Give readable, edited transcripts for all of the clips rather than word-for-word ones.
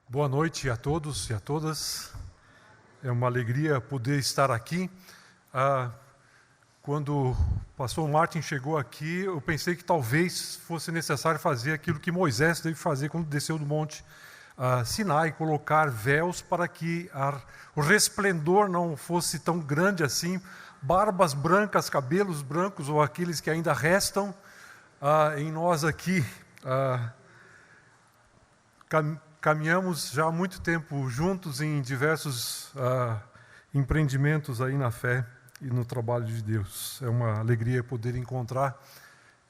Boa noite a todos e a todas. É uma alegria poder estar aqui. Quando o pastor Martin chegou aqui, eu pensei que talvez fosse necessário fazer aquilo que Moisés teve que fazer quando desceu do monte Sinai, colocar véus para que o resplendor não fosse tão grande assim, barbas brancas, cabelos brancos, ou aqueles que ainda restam em nós aqui. Caminhamos já há muito tempo juntos em diversos empreendimentos aí na fé e no trabalho de Deus. É uma alegria poder encontrar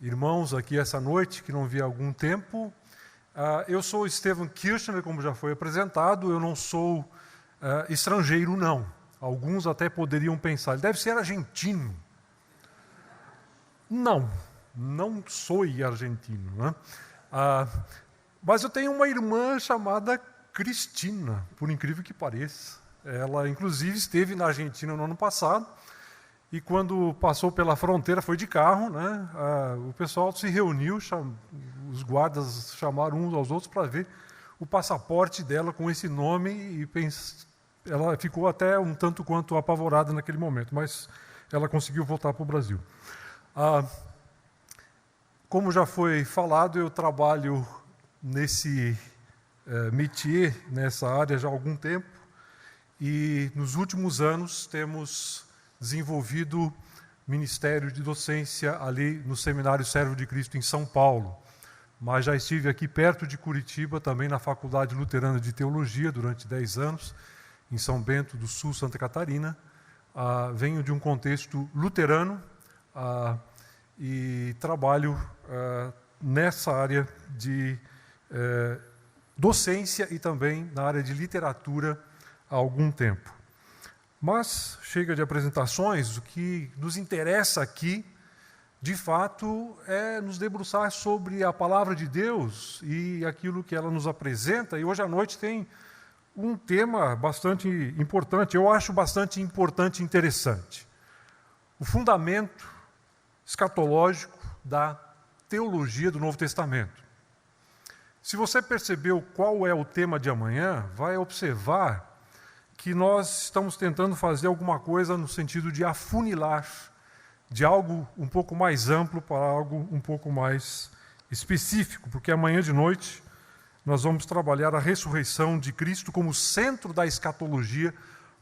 irmãos aqui essa noite que não vi há algum tempo. Eu sou Stephen Kirchner, como já foi apresentado. Eu não sou estrangeiro, não. Alguns até poderiam pensar, ele deve ser argentino. Não sou argentino, né? Mas eu tenho uma irmã chamada Cristina, por incrível que pareça. Ela, inclusive, esteve na Argentina no ano passado, e quando passou pela fronteira, foi de carro, né? O pessoal se reuniu, os guardas chamaram uns aos outros para ver o passaporte dela com esse nome, e ela ficou até um tanto quanto apavorada naquele momento, mas ela conseguiu voltar para o Brasil. Como já foi falado, eu trabalho nesse métier, nessa área já há algum tempo, e nos últimos anos temos desenvolvido ministério de docência ali no Seminário Servo de Cristo em São Paulo, mas já estive aqui perto de Curitiba, também na Faculdade Luterana de Teologia durante 10 anos, em São Bento do Sul, Santa Catarina. Venho de um contexto luterano e trabalho nessa área de docência e também na área de literatura há algum tempo. Mas chega de apresentações. O que nos interessa aqui, de fato, é nos debruçar sobre a palavra de Deus e aquilo que ela nos apresenta. E hoje à noite tem um tema bastante importante, eu acho bastante importante e interessante. O fundamento escatológico da teologia do Novo Testamento. Se você percebeu qual é o tema de amanhã, vai observar que nós estamos tentando fazer alguma coisa no sentido de afunilar de algo um pouco mais amplo para algo um pouco mais específico, porque amanhã de noite nós vamos trabalhar a ressurreição de Cristo como centro da escatologia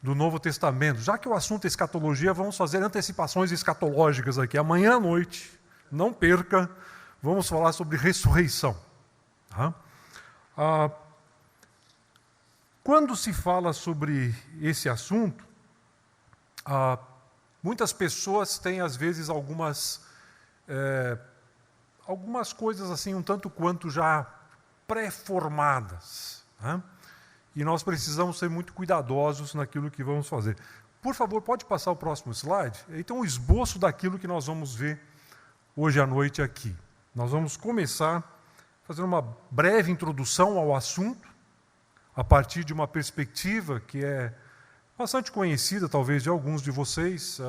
do Novo Testamento. Já que o assunto é escatologia, vamos fazer antecipações escatológicas aqui. Amanhã à noite, não perca, vamos falar sobre ressurreição. Quando se fala sobre esse assunto, muitas pessoas têm, às vezes, algumas coisas assim, um tanto quanto já pré-formadas. E nós precisamos ser muito cuidadosos naquilo que vamos fazer. Por favor, pode passar o próximo slide? Então, um esboço daquilo que nós vamos ver hoje à noite aqui. Nós vamos começar fazendo uma breve introdução ao assunto, a partir de uma perspectiva que é bastante conhecida, talvez, de alguns de vocês,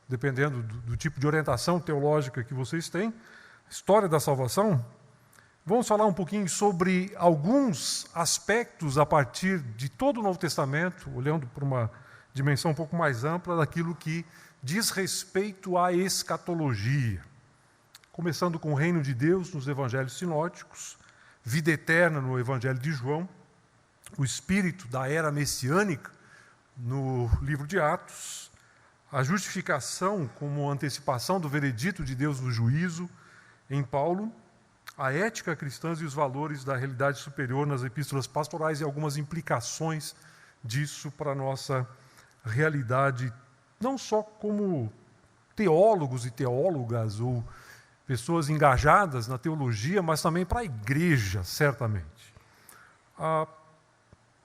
dependendo do tipo de orientação teológica que vocês têm, história da salvação. Vamos falar um pouquinho sobre alguns aspectos a partir de todo o Novo Testamento, olhando para uma dimensão um pouco mais ampla daquilo que diz respeito à escatologia. Começando com o reino de Deus nos evangelhos sinóticos, vida eterna no evangelho de João, o espírito da era messiânica no livro de Atos, a justificação como antecipação do veredito de Deus no juízo em Paulo, a ética cristã e os valores da realidade superior nas epístolas pastorais e algumas implicações disso para a nossa realidade, não só como teólogos e teólogas ou pessoas engajadas na teologia, mas também para a igreja, certamente.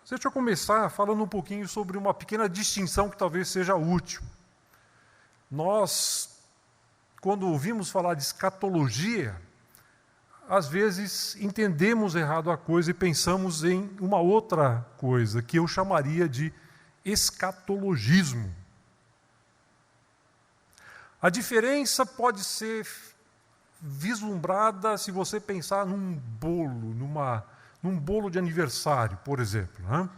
Deixa eu começar falando um pouquinho sobre uma pequena distinção que talvez seja útil. Nós, quando ouvimos falar de escatologia, às vezes, entendemos errado a coisa e pensamos em uma outra coisa, que eu chamaria de escatologismo. A diferença pode ser vislumbrada se você pensar num bolo, num bolo de aniversário, por exemplo. Né?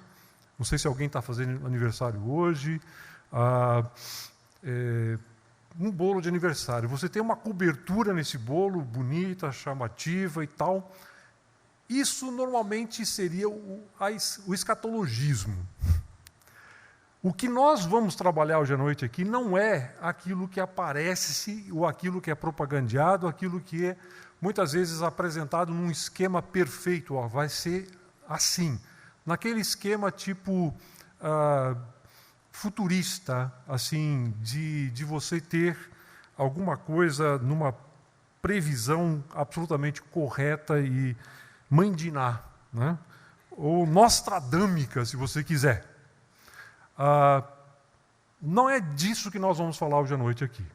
Não sei se alguém está fazendo aniversário hoje. Um bolo de aniversário. Você tem uma cobertura nesse bolo, bonita, chamativa e tal. Isso normalmente seria o escatologismo. O que nós vamos trabalhar hoje à noite aqui não é aquilo que aparece, ou aquilo que é propagandeado, aquilo que é muitas vezes apresentado num esquema perfeito. Vai ser assim, naquele esquema tipo futurista, assim, de você ter alguma coisa numa previsão absolutamente correta e mãe de Iná, né? Ou nostradâmica, se você quiser. Não é disso que nós vamos falar hoje à noite aqui.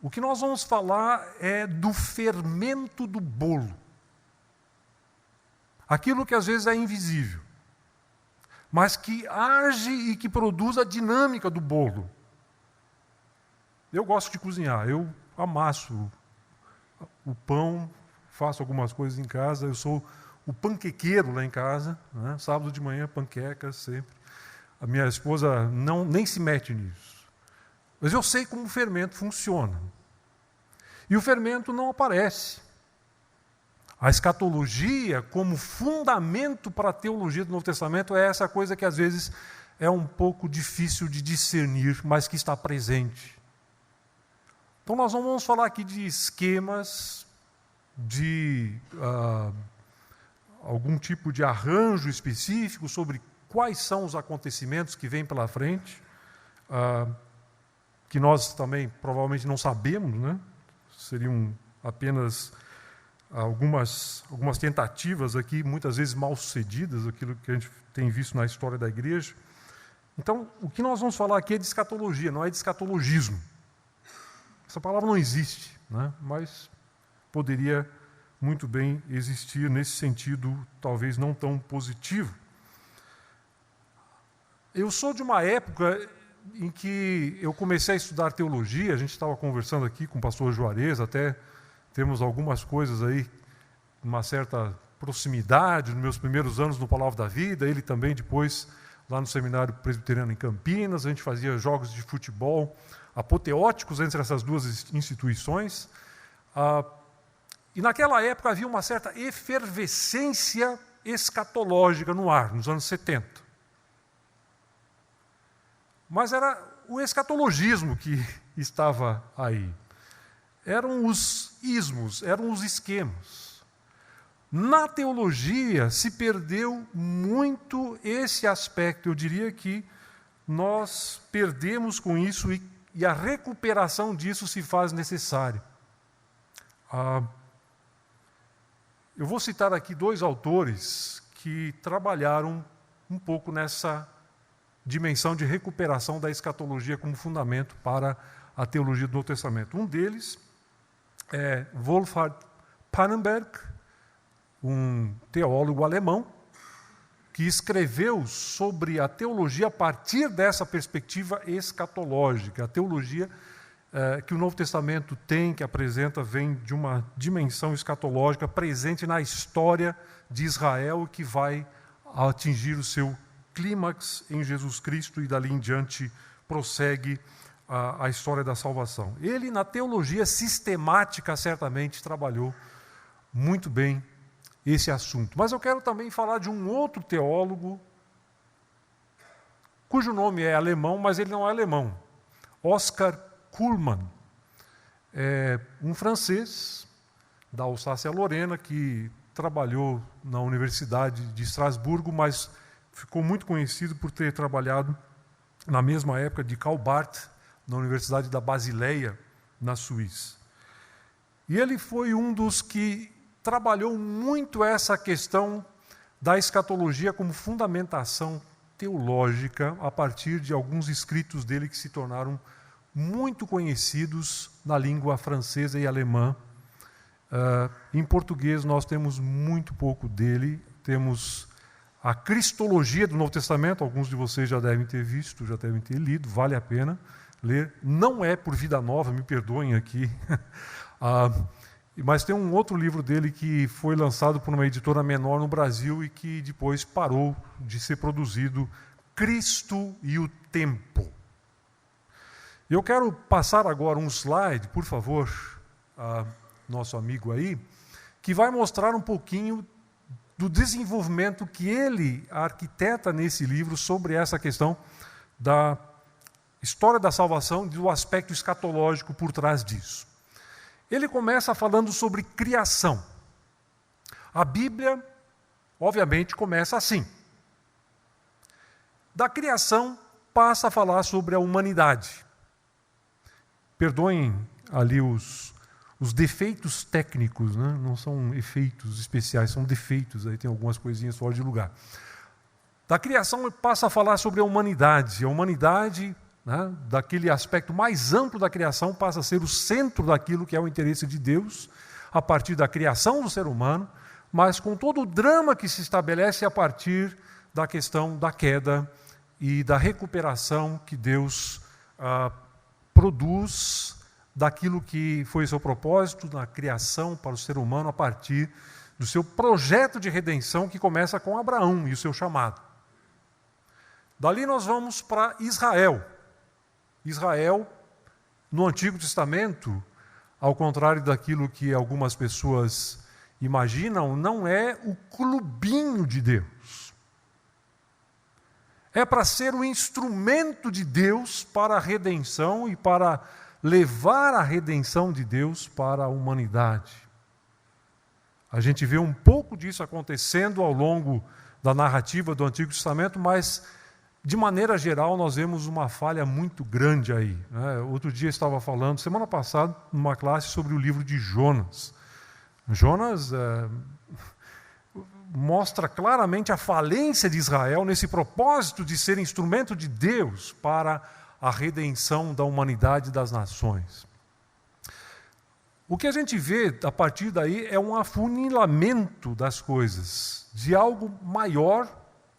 O que nós vamos falar é do fermento do bolo. Aquilo que às vezes é invisível, mas que age e que produz a dinâmica do bolo. Eu gosto de cozinhar, eu amasso o pão, faço algumas coisas em casa, eu sou o panquequeiro lá em casa, né? Sábado de manhã, panquecas sempre. A minha esposa nem se mete nisso. Mas eu sei como o fermento funciona. E o fermento não aparece. A escatologia, como fundamento para a teologia do Novo Testamento, é essa coisa que às vezes é um pouco difícil de discernir, mas que está presente. Então nós não vamos falar aqui de esquemas, de algum tipo de arranjo específico sobre quais são os acontecimentos que vêm pela frente, que nós também provavelmente não sabemos, né? Seriam apenas algumas tentativas aqui, muitas vezes mal sucedidas, aquilo que a gente tem visto na história da igreja. Então, o que nós vamos falar aqui é de escatologia, não é de escatologismo. Essa palavra não existe, né? Mas poderia muito bem existir nesse sentido, talvez não tão positivo. Eu sou de uma época em que eu comecei a estudar teologia, a gente estava conversando aqui com o pastor Juarez, até temos algumas coisas aí, uma certa proximidade nos meus primeiros anos no Palavra da Vida, ele também depois lá no Seminário Presbiteriano em Campinas, a gente fazia jogos de futebol apoteóticos entre essas duas instituições, e naquela época havia uma certa efervescência escatológica no ar, nos anos 70. Mas era o escatologismo que estava aí. Eram os ismos, eram os esquemas. Na teologia se perdeu muito esse aspecto. Eu diria que nós perdemos com isso e a recuperação disso se faz necessária. Eu vou citar aqui 2 autores que trabalharam um pouco nessa dimensão de recuperação da escatologia como fundamento para a teologia do Novo Testamento. Um deles é Wolfhard Pannenberg, um teólogo alemão, que escreveu sobre a teologia a partir dessa perspectiva escatológica. A teologia que o Novo Testamento tem, que apresenta, vem de uma dimensão escatológica presente na história de Israel, que vai atingir o seu clímax em Jesus Cristo e dali em diante prossegue a história da salvação. Ele, na teologia sistemática, certamente trabalhou muito bem esse assunto. Mas eu quero também falar de um outro teólogo, cujo nome é alemão, mas ele não é alemão. Oscar Cullmann, um francês da Alsácia-Lorena, que trabalhou na Universidade de Estrasburgo, mas ficou muito conhecido por ter trabalhado na mesma época de Karl Barth, na Universidade da Basileia, na Suíça. E ele foi um dos que trabalhou muito essa questão da escatologia como fundamentação teológica a partir de alguns escritos dele que se tornaram muito conhecidos na língua francesa e alemã, Em português nós temos muito pouco dele, temos a Cristologia do Novo Testamento, alguns de vocês já devem ter visto, já devem ter lido, vale a pena ler. Não é por Vida Nova, me perdoem aqui, mas tem um outro livro dele que foi lançado por uma editora menor no Brasil e que depois parou de ser produzido, Cristo e o Tempo. Eu quero passar agora um slide, por favor, nosso amigo aí, que vai mostrar um pouquinho do desenvolvimento que ele arquiteta nesse livro sobre essa questão da história da salvação e do aspecto escatológico por trás disso. Ele começa falando sobre criação. A Bíblia, obviamente, começa assim. Da criação, passa a falar sobre a humanidade. Perdoem ali os defeitos técnicos, né? Não são efeitos especiais, são defeitos, aí tem algumas coisinhas fora de lugar. Da criação passa a falar sobre a humanidade, né, daquele aspecto mais amplo da criação, passa a ser o centro daquilo que é o interesse de Deus, a partir da criação do ser humano, mas com todo o drama que se estabelece a partir da questão da queda e da recuperação que Deus produz daquilo que foi seu propósito na criação para o ser humano a partir do seu projeto de redenção que começa com Abraão e o seu chamado. Dali nós vamos para Israel. Israel, no Antigo Testamento, ao contrário daquilo que algumas pessoas imaginam, não é o clubinho de Deus. É para ser o instrumento de Deus para a redenção e para levar a redenção de Deus para a humanidade. A gente vê um pouco disso acontecendo ao longo da narrativa do Antigo Testamento, mas, de maneira geral, nós vemos uma falha muito grande aí, né? Outro dia eu estava falando, semana passada, numa classe sobre o livro de Jonas. Jonas mostra claramente a falência de Israel nesse propósito de ser instrumento de Deus para a redenção da humanidade e das nações. O que a gente vê a partir daí é um afunilamento das coisas, de algo maior,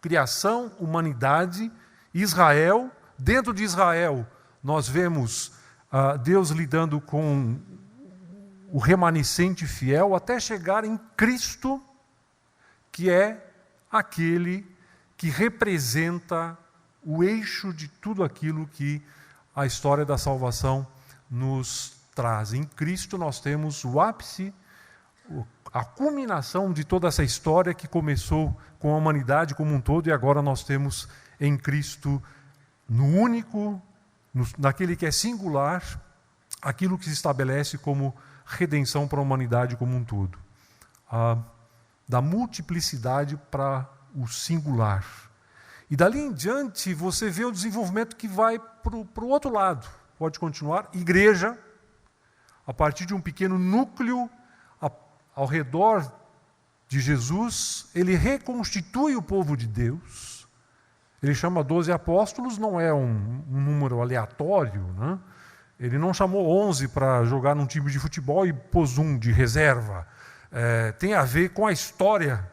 criação, humanidade, Israel. Dentro de Israel, nós vemos Deus lidando com o remanescente fiel, até chegar em Cristo, que é aquele que representa o eixo de tudo aquilo que a história da salvação nos traz. Em Cristo nós temos o ápice, a culminação de toda essa história que começou com a humanidade como um todo, e agora nós temos em Cristo, no único, naquele que é singular, aquilo que se estabelece como redenção para a humanidade como um todo. Da multiplicidade para o singular. E dali em diante você vê o desenvolvimento que vai para o outro lado. Pode continuar. Igreja, a partir de um pequeno núcleo ao redor de Jesus, ele reconstitui o povo de Deus. Ele chama 12 apóstolos, não é um número aleatório, né? Ele não chamou 11 para jogar num time de futebol e pôs um de reserva. Tem a ver com a história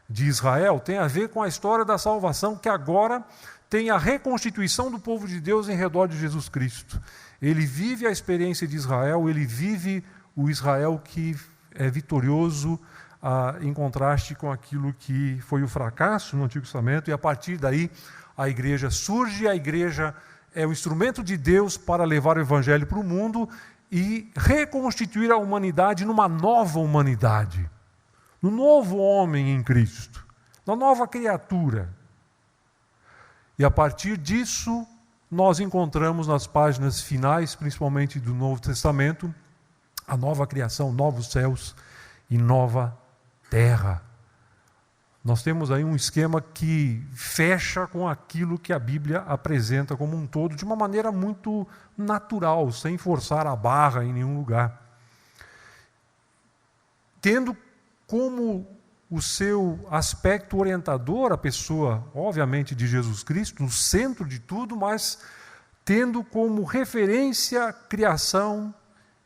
de Israel, tem a ver com a história da salvação, que agora tem a reconstituição do povo de Deus em redor de Jesus Cristo. Ele vive a experiência de Israel, ele vive o Israel que é vitorioso, em contraste com aquilo que foi o fracasso no Antigo Testamento, e a partir daí a igreja surge, a igreja é o instrumento de Deus para levar o evangelho para o mundo e reconstituir a humanidade numa nova humanidade. No novo homem em Cristo, na nova criatura. E a partir disso, nós encontramos nas páginas finais, principalmente do Novo Testamento, a nova criação, novos céus e nova terra. Nós temos aí um esquema que fecha com aquilo que a Bíblia apresenta como um todo, de uma maneira muito natural, sem forçar a barra em nenhum lugar. Tendo como o seu aspecto orientador a pessoa, obviamente, de Jesus Cristo, no centro de tudo, mas tendo como referência criação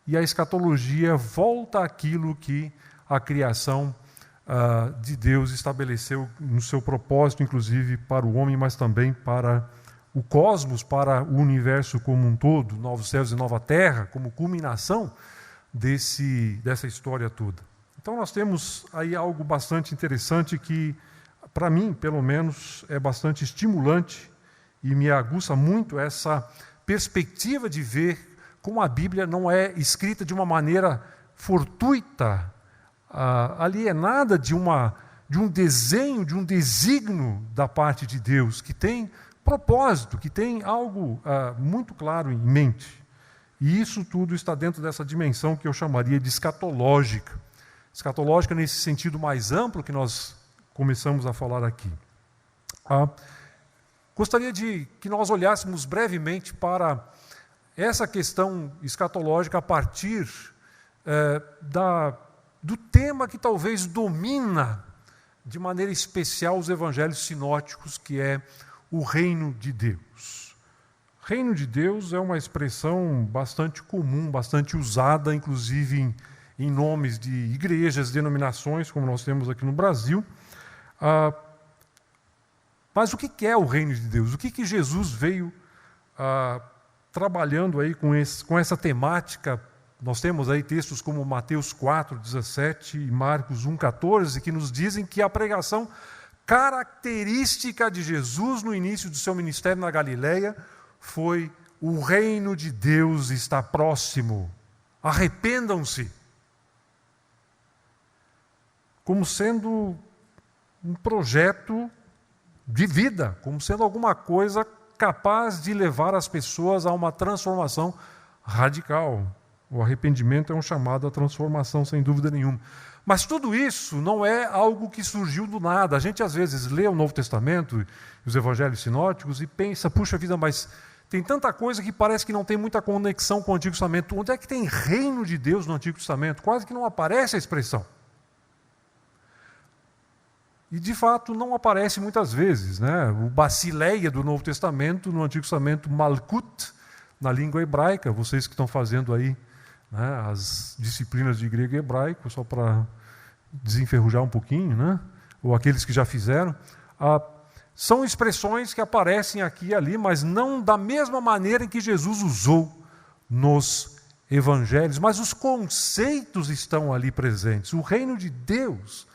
e a escatologia volta àquilo que a criação de Deus estabeleceu no seu propósito, inclusive para o homem, mas também para o cosmos, para o universo como um todo, novos céus e nova terra, como culminação dessa história toda. Então nós temos aí algo bastante interessante que, para mim, pelo menos, é bastante estimulante e me aguça muito essa perspectiva de ver como a Bíblia não é escrita de uma maneira fortuita, alienada de um desenho, de um desígnio da parte de Deus, que tem propósito, que tem algo muito claro em mente. E isso tudo está dentro dessa dimensão que eu chamaria de escatológica. Escatológica nesse sentido mais amplo que nós começamos a falar aqui. Gostaria de que nós olhássemos brevemente para essa questão escatológica a partir do tema que talvez domina de maneira especial os evangelhos sinóticos, que é o reino de Deus. Reino de Deus é uma expressão bastante comum, bastante usada, inclusive em nomes de igrejas, denominações, como nós temos aqui no Brasil. Mas o que é o reino de Deus? O que Jesus veio trabalhando aí com essa temática? Nós temos aí textos como Mateus 4:17 e Marcos 1:14, que nos dizem que a pregação característica de Jesus no início do seu ministério na Galileia foi: o reino de Deus está próximo, arrependam-se. Como sendo um projeto de vida, como sendo alguma coisa capaz de levar as pessoas a uma transformação radical. O arrependimento é um chamado à transformação, sem dúvida nenhuma. Mas tudo isso não é algo que surgiu do nada. A gente às vezes lê o Novo Testamento, os evangelhos sinóticos, e pensa, puxa vida, mas tem tanta coisa que parece que não tem muita conexão com o Antigo Testamento. Onde é que tem reino de Deus no Antigo Testamento? Quase que não aparece a expressão. E, de fato, não aparece muitas vezes, né? O Basileia do Novo Testamento, no Antigo Testamento, Malkut, na língua hebraica. Vocês que estão fazendo aí, né, as disciplinas de grego e hebraico, só para desenferrujar um pouquinho, né? Ou aqueles que já fizeram, são expressões que aparecem aqui e ali, mas não da mesma maneira em que Jesus usou nos evangelhos, mas os conceitos estão ali presentes. O reino de Deus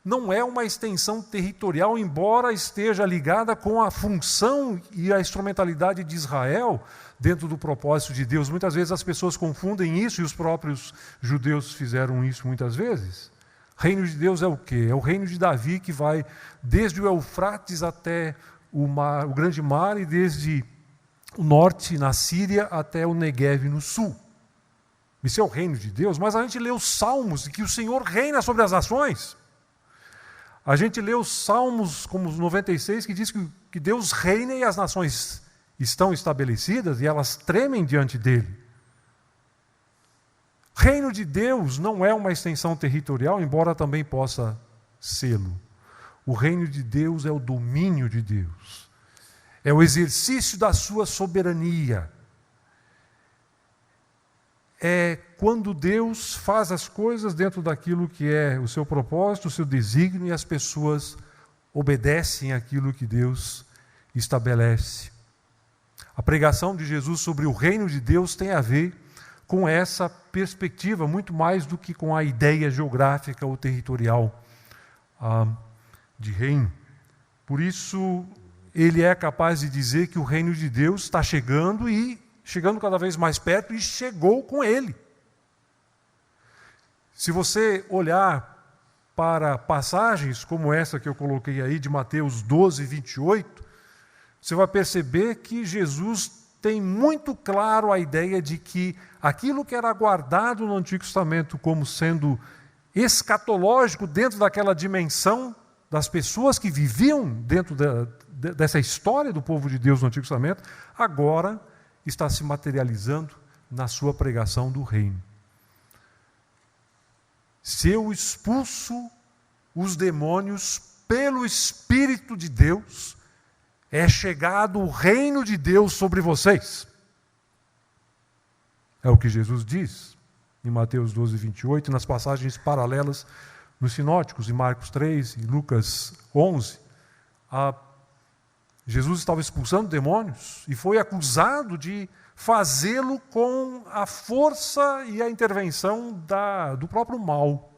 não é uma extensão territorial, embora esteja ligada com a função e a instrumentalidade de Israel dentro do propósito de Deus. Muitas vezes as pessoas confundem isso, e os próprios judeus fizeram isso muitas vezes. Reino de Deus é o quê? É o reino de Davi, que vai desde o Eufrates até o grande mar, e desde o norte, na Síria, até o Neguev, no sul. Isso é o reino de Deus, mas a gente lê os Salmos, que o Senhor reina sobre as nações. A gente lê os Salmos, como os 96, que diz que Deus reina e as nações estão estabelecidas e elas tremem diante dele. Reino de Deus não é uma extensão territorial, embora também possa sê-lo. O reino de Deus é o domínio de Deus. É o exercício da sua soberania. É quando Deus faz as coisas dentro daquilo que é o seu propósito, o seu desígnio, e as pessoas obedecem àquilo que Deus estabelece. A pregação de Jesus sobre o reino de Deus tem a ver com essa perspectiva, muito mais do que com a ideia geográfica ou territorial de reino. Por isso, ele é capaz de dizer que o reino de Deus está chegando cada vez mais perto, e chegou com ele. Se você olhar para passagens como essa que eu coloquei aí, de Mateus 12:28, você vai perceber que Jesus tem muito claro a ideia de que aquilo que era guardado no Antigo Testamento como sendo escatológico, dentro daquela dimensão das pessoas que viviam dentro dessa história do povo de Deus no Antigo Testamento, agora está se materializando na sua pregação do reino. Se eu expulso os demônios pelo Espírito de Deus, é chegado o reino de Deus sobre vocês. É o que Jesus diz. em Mateus 12, 28, e nas passagens paralelas nos sinóticos, em Marcos 3, em Lucas 11, Jesus estava expulsando demônios e foi acusado de fazê-lo com a força e a intervenção do próprio mal.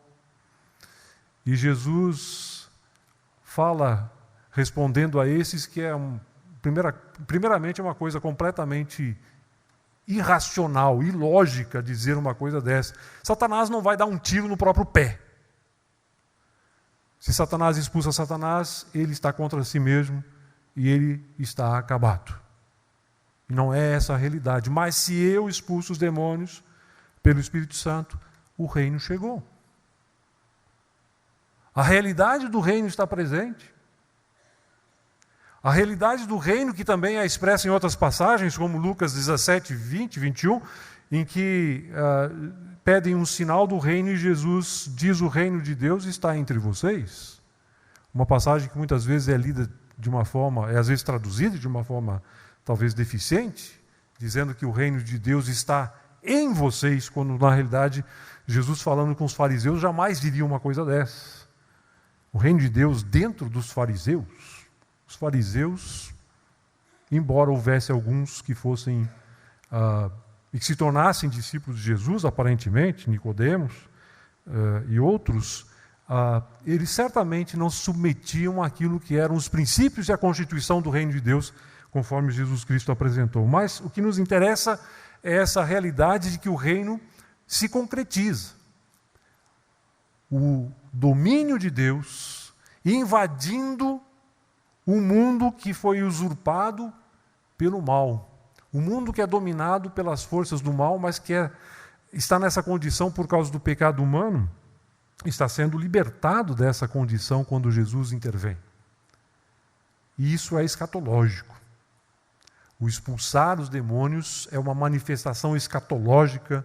E Jesus fala, respondendo a esses, que primeiramente é uma coisa completamente irracional, ilógica dizer uma coisa dessa. Satanás não vai dar um tiro no próprio pé. Se Satanás expulsa Satanás, ele está contra si mesmo e ele está acabado. E não é essa a realidade. Mas se eu expulso os demônios pelo Espírito Santo, o reino chegou. A realidade do reino está presente. A realidade do reino, que também é expressa em outras passagens, como Lucas 17, 20, 21, em que pedem um sinal do reino e Jesus diz: o reino de Deus está entre vocês. Uma passagem que muitas vezes é lida de uma forma, às vezes traduzida de uma forma talvez deficiente, dizendo que o reino de Deus está em vocês, quando na realidade Jesus, falando com os fariseus, jamais diria uma coisa dessa. O reino de Deus dentro dos fariseus. Os fariseus, embora houvesse alguns que fossem e que se tornassem discípulos de Jesus, aparentemente, Nicodemos e outros, eles certamente não se submetiam àquilo que eram os princípios e a constituição do reino de Deus, conforme Jesus Cristo apresentou. Mas o que nos interessa é essa realidade de que o reino se concretiza. O domínio de Deus invadindo um mundo que foi usurpado pelo mal. Um mundo que é dominado pelas forças do mal, mas que está nessa condição por causa do pecado humano, está sendo libertado dessa condição quando Jesus intervém. E isso é escatológico. O expulsar os demônios é uma manifestação escatológica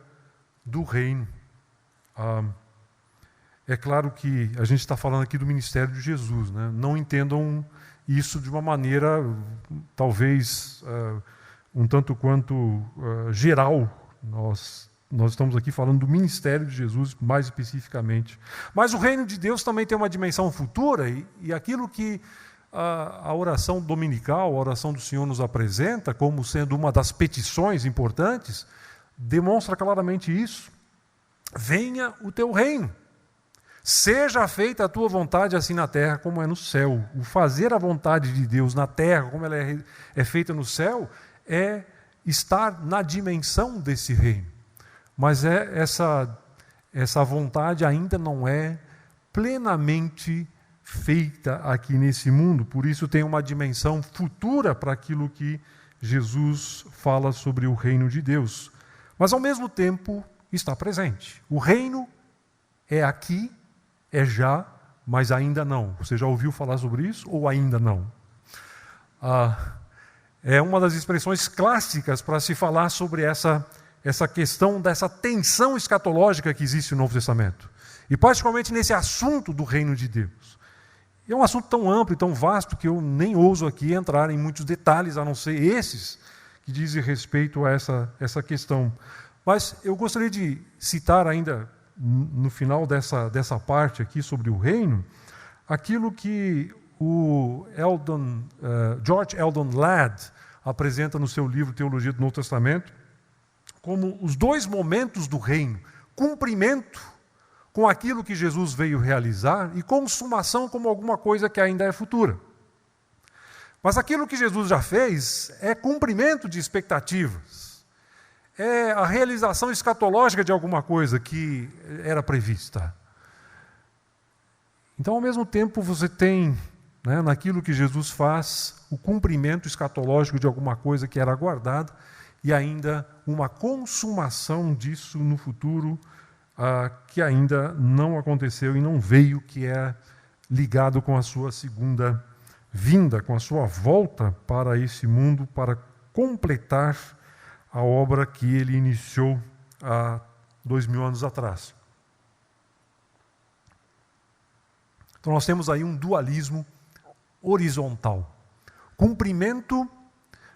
do reino. É claro que a gente está falando aqui do ministério de Jesus, né? Não entendam isso de uma maneira, talvez, um tanto quanto geral. Nós estamos aqui falando do ministério de Jesus, mais especificamente. Mas o reino de Deus também tem uma dimensão futura, e aquilo que a oração dominical, a oração do Senhor nos apresenta como sendo uma das petições importantes, demonstra claramente isso. Venha o teu reino. Seja feita a tua vontade, assim na terra como é no céu. O fazer a vontade de Deus na terra, como ela é feita no céu, é estar na dimensão desse reino. Mas essa vontade ainda não é plenamente feita aqui nesse mundo. Por isso tem uma dimensão futura para aquilo que Jesus fala sobre o reino de Deus. Mas ao mesmo tempo está presente. O reino é aqui, é já, mas ainda não. Você já ouviu falar sobre isso ou ainda não? É uma das expressões clássicas para se falar sobre essa questão dessa tensão escatológica que existe no Novo Testamento. E particularmente nesse assunto do reino de Deus. É um assunto tão amplo e tão vasto que eu nem ouso aqui entrar em muitos detalhes, a não ser esses que dizem respeito a essa questão. Mas eu gostaria de citar ainda, no final dessa parte aqui sobre o reino, aquilo que o George Eldon Ladd apresenta no seu livro Teologia do Novo Testamento, como os dois momentos do reino: cumprimento com aquilo que Jesus veio realizar e consumação como alguma coisa que ainda é futura. Mas aquilo que Jesus já fez é cumprimento de expectativas, é a realização escatológica de alguma coisa que era prevista. Então, ao mesmo tempo, você tem, naquilo que Jesus faz, o cumprimento escatológico de alguma coisa que era aguardada e ainda uma consumação disso no futuro, que ainda não aconteceu e não veio, que é ligado com a sua segunda vinda, com a sua volta para esse mundo, para completar a obra que ele iniciou há 2000 anos atrás. Então nós temos aí um dualismo horizontal. Cumprimento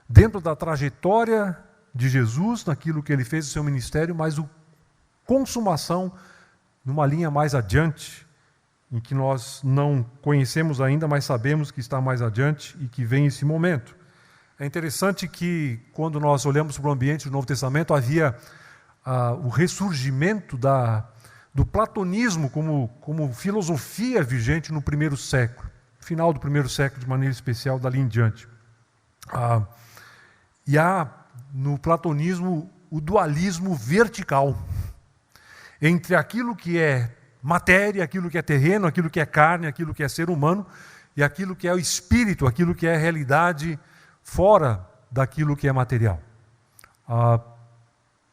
dentro da trajetória de Jesus, naquilo que ele fez no seu ministério, mas o consumação numa linha mais adiante, em que nós não conhecemos ainda, mas sabemos que está mais adiante e que vem esse momento. É interessante que, quando nós olhamos para o ambiente do Novo Testamento, havia o ressurgimento do platonismo como filosofia vigente no primeiro século, final do primeiro século, de maneira especial, dali em diante. E há, no platonismo, o dualismo vertical entre aquilo que é matéria, aquilo que é terreno, aquilo que é carne, aquilo que é ser humano, e aquilo que é o espírito, aquilo que é a realidade fora daquilo que é material.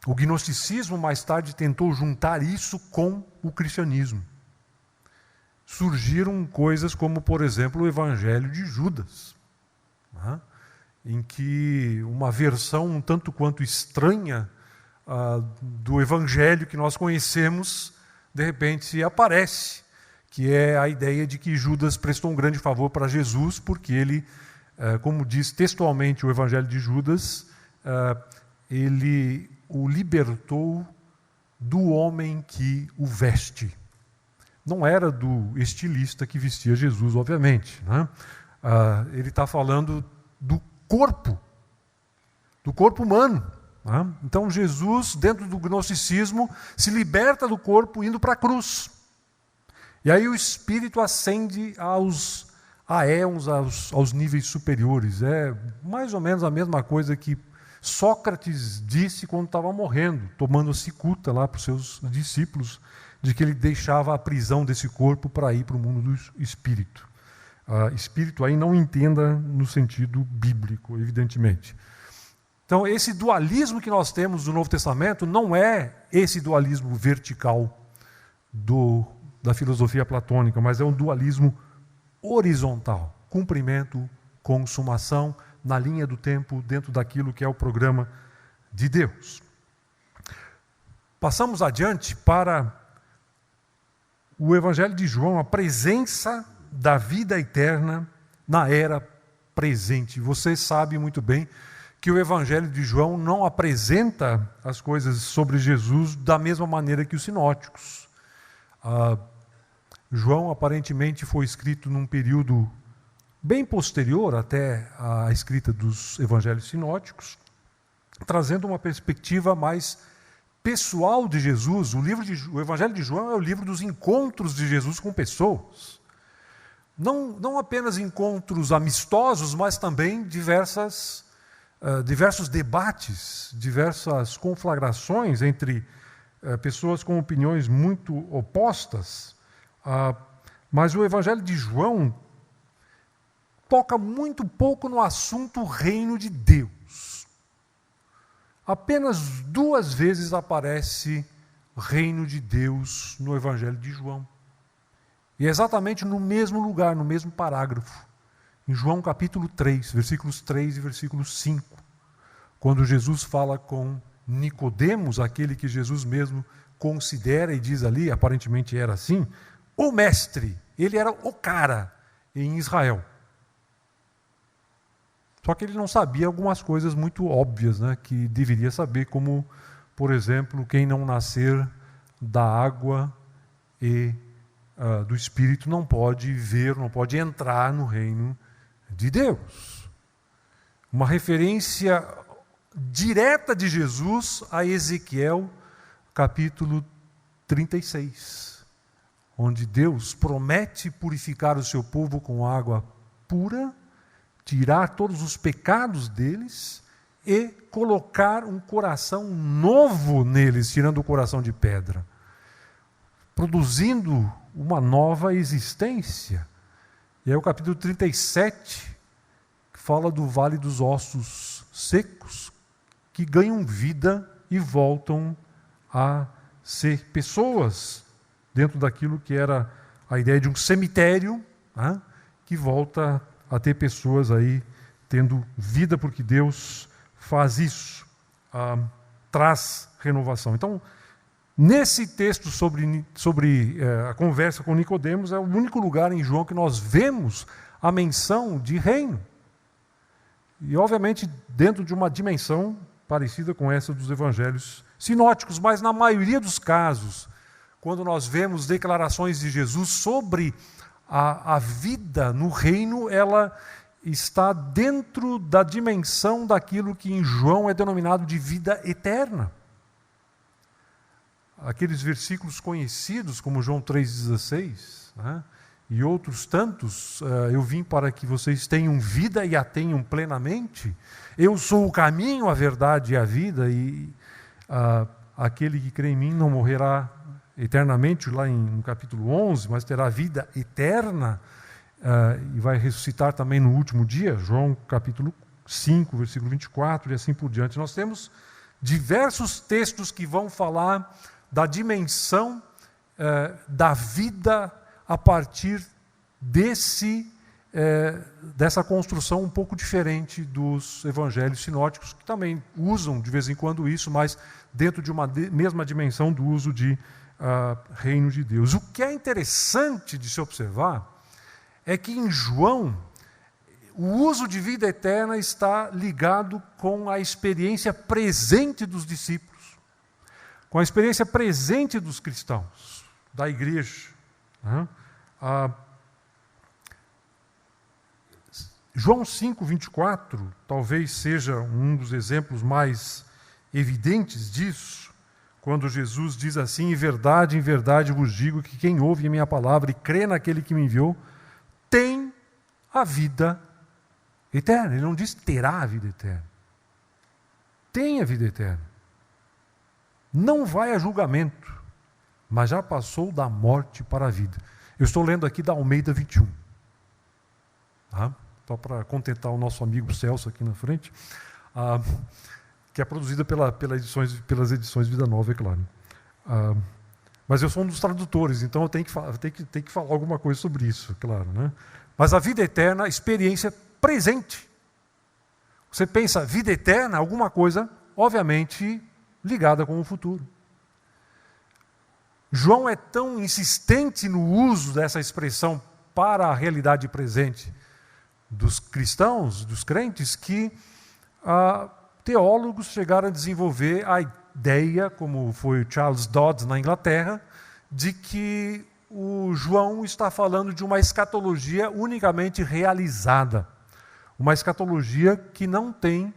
O gnosticismo, mais tarde, tentou juntar isso com o cristianismo. Surgiram coisas como, por exemplo, o Evangelho de Judas, né? Em que uma versão um tanto quanto estranha do Evangelho que nós conhecemos, de repente aparece, que é a ideia de que Judas prestou um grande favor para Jesus, porque ele, como diz textualmente o Evangelho de Judas, ele o libertou do homem que o veste. Não era do estilista que vestia Jesus, obviamente, né? Ele está falando do corpo humano. Né? Então Jesus, dentro do gnosticismo, se liberta do corpo indo para a cruz. E aí o espírito ascende aos aéons, aos níveis superiores. É mais ou menos a mesma coisa que Sócrates disse quando estava morrendo, tomando a cicuta lá para os seus discípulos, de que ele deixava a prisão desse corpo para ir para o mundo do espírito. Espírito aí não entenda no sentido bíblico, evidentemente. Então, esse dualismo que nós temos no Novo Testamento não é esse dualismo vertical da filosofia platônica, mas é um dualismo horizontal, cumprimento, consumação, na linha do tempo, dentro daquilo que é o programa de Deus. Passamos adiante para o Evangelho de João, a presença da vida eterna na era presente. Você sabe muito bem que o Evangelho de João não apresenta as coisas sobre Jesus da mesma maneira que os sinóticos. João aparentemente foi escrito num período bem posterior até a escrita dos evangelhos sinóticos, trazendo uma perspectiva mais pessoal de Jesus. O Evangelho de João é o livro dos encontros de Jesus com pessoas. Não apenas encontros amistosos, mas também diversos debates, diversas conflagrações entre pessoas com opiniões muito opostas. Mas o Evangelho de João toca muito pouco no assunto reino de Deus. Apenas 2 vezes aparece reino de Deus no Evangelho de João. E é exatamente no mesmo lugar, no mesmo parágrafo. Em João capítulo 3, versículos 3 e versículo 5. Quando Jesus fala com Nicodemos, aquele que Jesus mesmo considera e diz ali, aparentemente era assim, o mestre, ele era o cara em Israel. Só que ele não sabia algumas coisas muito óbvias, né, que deveria saber, como, por exemplo, quem não nascer da água e do Espírito não pode ver, não pode entrar no reino de Deus. Uma referência direta de Jesus a Ezequiel, capítulo 36, onde Deus promete purificar o seu povo com água pura, tirar todos os pecados deles e colocar um coração novo neles, tirando o coração de pedra, produzindo uma nova existência. E aí o capítulo 37 fala do vale dos ossos secos, que ganham vida e voltam a ser pessoas, dentro daquilo que era a ideia de um cemitério, né, que volta a ter pessoas aí tendo vida, porque Deus faz isso, traz renovação. Então, nesse texto sobre a conversa com Nicodemos, é o único lugar em João que nós vemos a menção de reino. E, obviamente, dentro de uma dimensão parecida com essa dos evangelhos sinóticos, mas na maioria dos casos, quando nós vemos declarações de Jesus sobre a vida no reino, ela está dentro da dimensão daquilo que em João é denominado de vida eterna. Aqueles versículos conhecidos, como João 3,16, né? E outros tantos, eu vim para que vocês tenham vida e a tenham plenamente. Eu sou o caminho, a verdade e a vida, e aquele que crê em mim não morrerá eternamente, lá no capítulo 11, mas terá vida eterna, e vai ressuscitar também no último dia, João capítulo 5, versículo 24, e assim por diante. Nós temos diversos textos que vão falar da dimensão da vida a partir dessa construção um pouco diferente dos evangelhos sinóticos, que também usam de vez em quando isso, mas dentro de uma mesma dimensão do uso de reino de Deus. O que é interessante de se observar é que em João, o uso de vida eterna está ligado com a experiência presente dos discípulos, com a experiência presente dos cristãos, da igreja. João 5, 24, talvez seja um dos exemplos mais evidentes disso, quando Jesus diz assim: em verdade vos digo que quem ouve a minha palavra e crê naquele que me enviou, tem a vida eterna. Ele não diz terá a vida eterna. Tem a vida eterna. Não vai a julgamento, mas já passou da morte para a vida. Eu estou lendo aqui da Almeida 21. Tá? Só para contentar o nosso amigo Celso aqui na frente, que é produzida pelas edições Vida Nova, é claro. Mas eu sou um dos tradutores, então eu tenho que falar alguma coisa sobre isso, é claro. Né? Mas a vida eterna, experiência presente. Você pensa, vida eterna, alguma coisa, obviamente, ligada com o futuro. João é tão insistente no uso dessa expressão para a realidade presente dos cristãos, dos crentes, que teólogos chegaram a desenvolver a ideia, como foi o Charles Dodds na Inglaterra, de que o João está falando de uma escatologia unicamente realizada, uma escatologia que não tem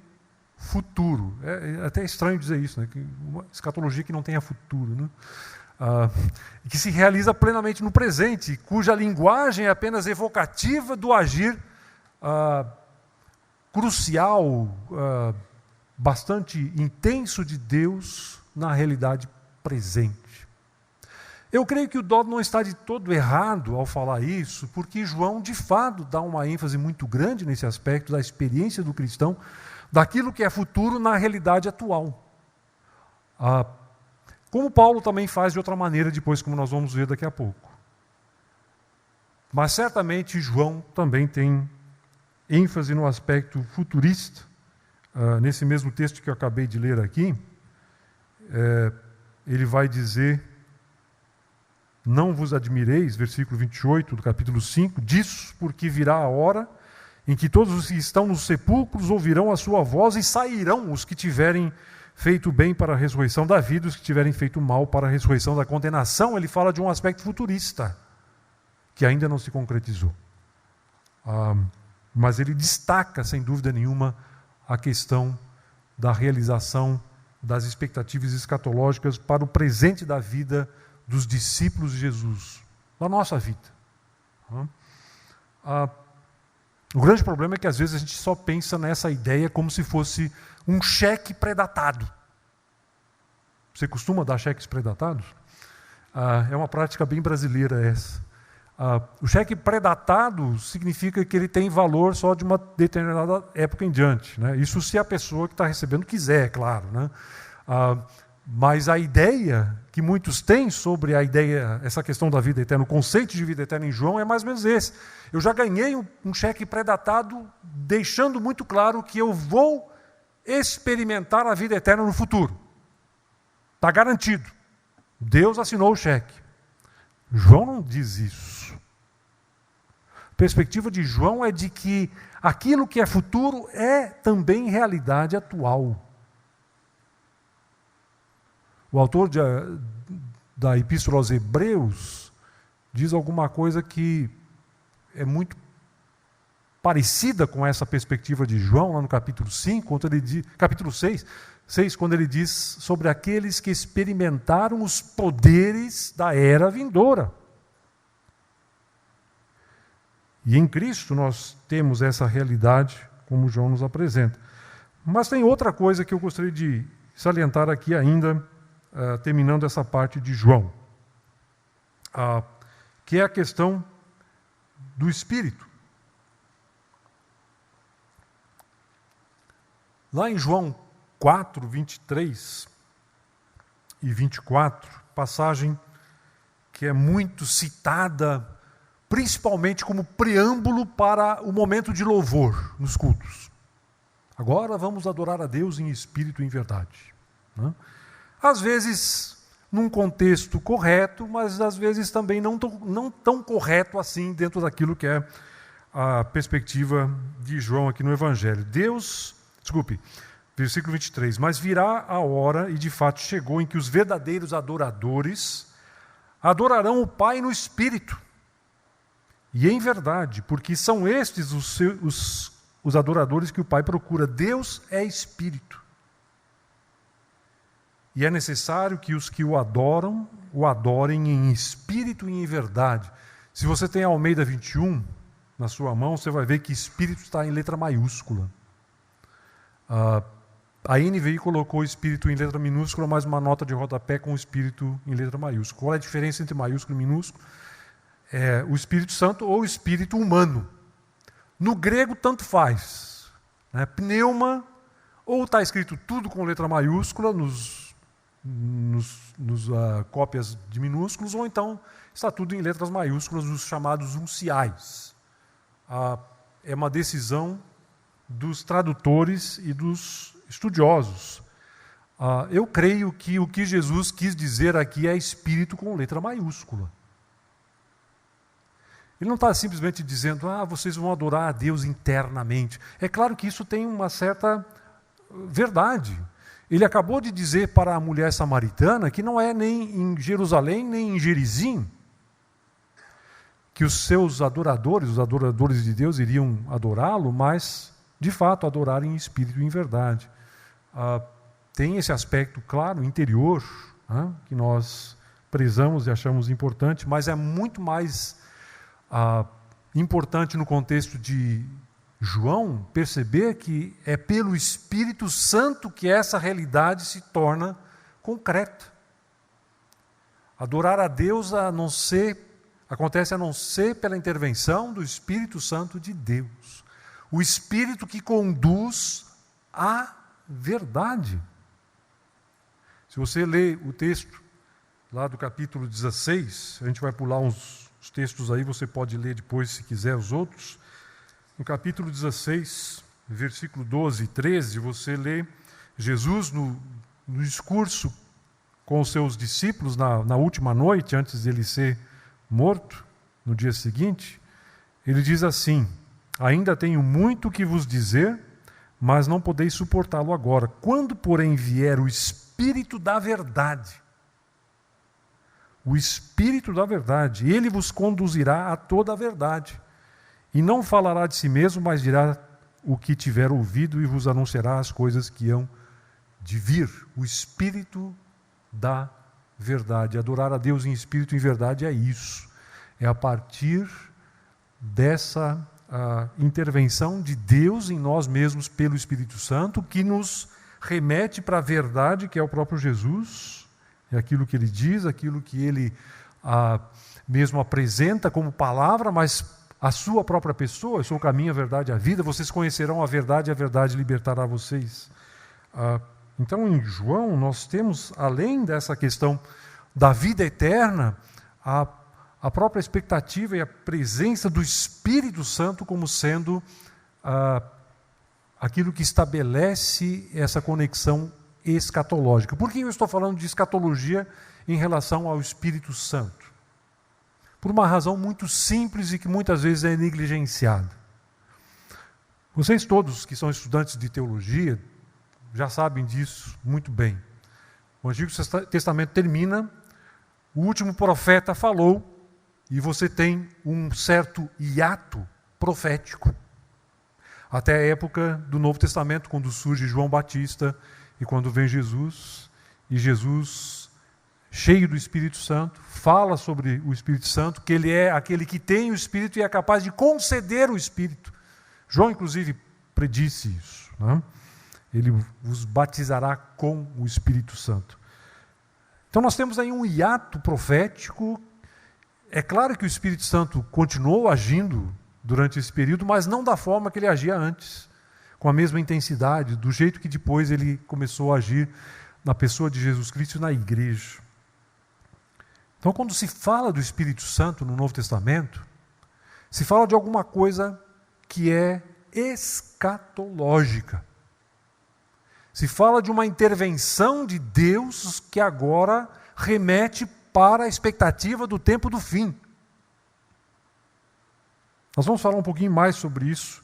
futuro. É até estranho dizer isso, né? Uma escatologia que não tenha futuro, né? Que se realiza plenamente no presente, cuja linguagem é apenas evocativa do agir crucial, bastante intenso de Deus na realidade presente. Eu creio que o Dodd não está de todo errado ao falar isso, porque João, de fato, dá uma ênfase muito grande nesse aspecto da experiência do cristão, daquilo que é futuro na realidade atual. Como Paulo também faz de outra maneira depois, como nós vamos ver daqui a pouco. Mas certamente João também tem ênfase no aspecto futurista. Nesse mesmo texto que eu acabei de ler aqui, ele vai dizer: não vos admireis, versículo 28 do capítulo 5, disso porque virá a hora em que todos os que estão nos sepulcros ouvirão a sua voz e sairão os que tiverem feito bem para a ressurreição da vida, os que tiverem feito mal para a ressurreição da condenação. Ele fala de um aspecto futurista, que ainda não se concretizou. Mas ele destaca, sem dúvida nenhuma, a questão da realização das expectativas escatológicas para o presente da vida dos discípulos de Jesus, da nossa vida. O grande problema é que às vezes a gente só pensa nessa ideia como se fosse um cheque pré-datado. Você costuma dar cheques pré-datados? É uma prática bem brasileira essa. O cheque pré-datado significa que ele tem valor só de uma determinada época em diante, né? Isso se a pessoa que está recebendo quiser, é claro, né? Mas a ideia que muitos têm sobre essa questão da vida eterna, o conceito de vida eterna em João é mais ou menos esse. Eu já ganhei um cheque pré-datado, deixando muito claro que eu vou experimentar a vida eterna no futuro. Está garantido. Deus assinou o cheque. João não diz isso. A perspectiva de João é de que aquilo que é futuro é também realidade atual. O autor da Epístola aos Hebreus diz alguma coisa que é muito parecida com essa perspectiva de João, lá no capítulo 5, quando ele diz, capítulo 6, quando ele diz sobre aqueles que experimentaram os poderes da era vindoura. E em Cristo nós temos essa realidade, como João nos apresenta. Mas tem outra coisa que eu gostaria de salientar aqui ainda, terminando essa parte de João, que é a questão do Espírito. Lá em João 4, 23 e 24, passagem que é muito citada, principalmente como preâmbulo para o momento de louvor nos cultos. Agora vamos adorar a Deus em espírito e em verdade. Né? Às vezes, num contexto correto, mas às vezes também não tão correto assim dentro daquilo que é a perspectiva de João aqui no Evangelho. Versículo 23, mas virá a hora, e de fato chegou, em que os verdadeiros adoradores adorarão o Pai no Espírito e em verdade, porque são estes os adoradores que o Pai procura. Deus é Espírito. E é necessário que os que o adorem em espírito e em verdade. Se você tem a Almeida 21 na sua mão, você vai ver que Espírito está em letra maiúscula. A NVI colocou Espírito em letra minúscula, mais uma nota de rodapé com Espírito em letra maiúscula. Qual é a diferença entre maiúsculo e minúsculo? É o Espírito Santo ou o Espírito humano. No grego, tanto faz. Pneuma, ou está escrito tudo com letra maiúscula nos cópias de minúsculos, ou então está tudo em letras maiúsculas, os chamados unciais. É uma decisão dos tradutores e dos estudiosos. Eu creio que o que Jesus quis dizer aqui é Espírito com letra maiúscula. Ele não está simplesmente dizendo, vocês vão adorar a Deus internamente. É claro que isso tem uma certa verdade. Ele acabou de dizer para a mulher samaritana que não é nem em Jerusalém, nem em Gerizim, que os seus adoradores, os adoradores de Deus, iriam adorá-lo, mas, de fato, adorarem em espírito e em verdade. Tem esse aspecto, claro, interior, que nós prezamos e achamos importante, mas é muito mais importante no contexto de João perceber que é pelo Espírito Santo que essa realidade se torna concreta. Adorar a Deus acontece a não ser pela intervenção do Espírito Santo de Deus. O Espírito que conduz à verdade. Se você ler o texto lá do capítulo 16, a gente vai pular uns textos aí, você pode ler depois se quiser os outros. No capítulo 16, versículo 12 e 13, você lê Jesus no discurso com os seus discípulos na última noite, antes de ele ser morto, no dia seguinte. Ele diz assim: ainda tenho muito que vos dizer, mas não podeis suportá-lo agora. Quando, porém, vier o Espírito da verdade, ele vos conduzirá a toda a verdade. E não falará de si mesmo, mas dirá o que tiver ouvido e vos anunciará as coisas que hão de vir. O Espírito da verdade. Adorar a Deus em espírito e em verdade é isso. É a partir dessa intervenção de Deus em nós mesmos pelo Espírito Santo, que nos remete para a verdade, que é o próprio Jesus, é aquilo que ele diz, aquilo que ele mesmo apresenta como palavra, mas a sua própria pessoa. Eu sou o caminho, a verdade e a vida. Vocês conhecerão a verdade libertará vocês. Então, em João, nós temos, além dessa questão da vida eterna, a própria expectativa e a presença do Espírito Santo como sendo aquilo que estabelece essa conexão escatológica. Por que eu estou falando de escatologia em relação ao Espírito Santo? Por uma razão muito simples e que muitas vezes é negligenciada. Vocês todos que são estudantes de teologia já sabem disso muito bem. O Antigo Testamento termina, o último profeta falou, e você tem um certo hiato profético. Até a época do Novo Testamento, quando surge João Batista e quando vem Jesus, e Jesus, cheio do Espírito Santo, fala sobre o Espírito Santo, que ele é aquele que tem o Espírito e é capaz de conceder o Espírito. João, inclusive, predisse isso, né? Ele vos batizará com o Espírito Santo. Então nós temos aí um hiato profético. É claro que o Espírito Santo continuou agindo durante esse período, mas não da forma que ele agia antes, com a mesma intensidade, do jeito que depois ele começou a agir na pessoa de Jesus Cristo e na igreja. Então, quando se fala do Espírito Santo no Novo Testamento, se fala de alguma coisa que é escatológica. Se fala de uma intervenção de Deus que agora remete para a expectativa do tempo do fim. Nós vamos falar um pouquinho mais sobre isso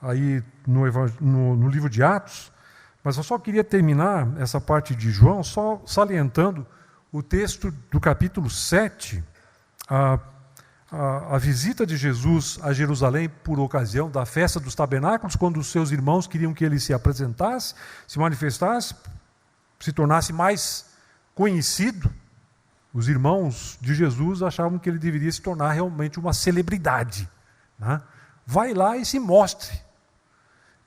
aí no livro de Atos, mas eu só queria terminar essa parte de João só salientando o texto do capítulo 7, a visita de Jesus a Jerusalém por ocasião da festa dos tabernáculos, quando os seus irmãos queriam que ele se apresentasse, se manifestasse, se tornasse mais conhecido. Os irmãos de Jesus achavam que ele deveria se tornar realmente uma celebridade, né? Vai lá e se mostre.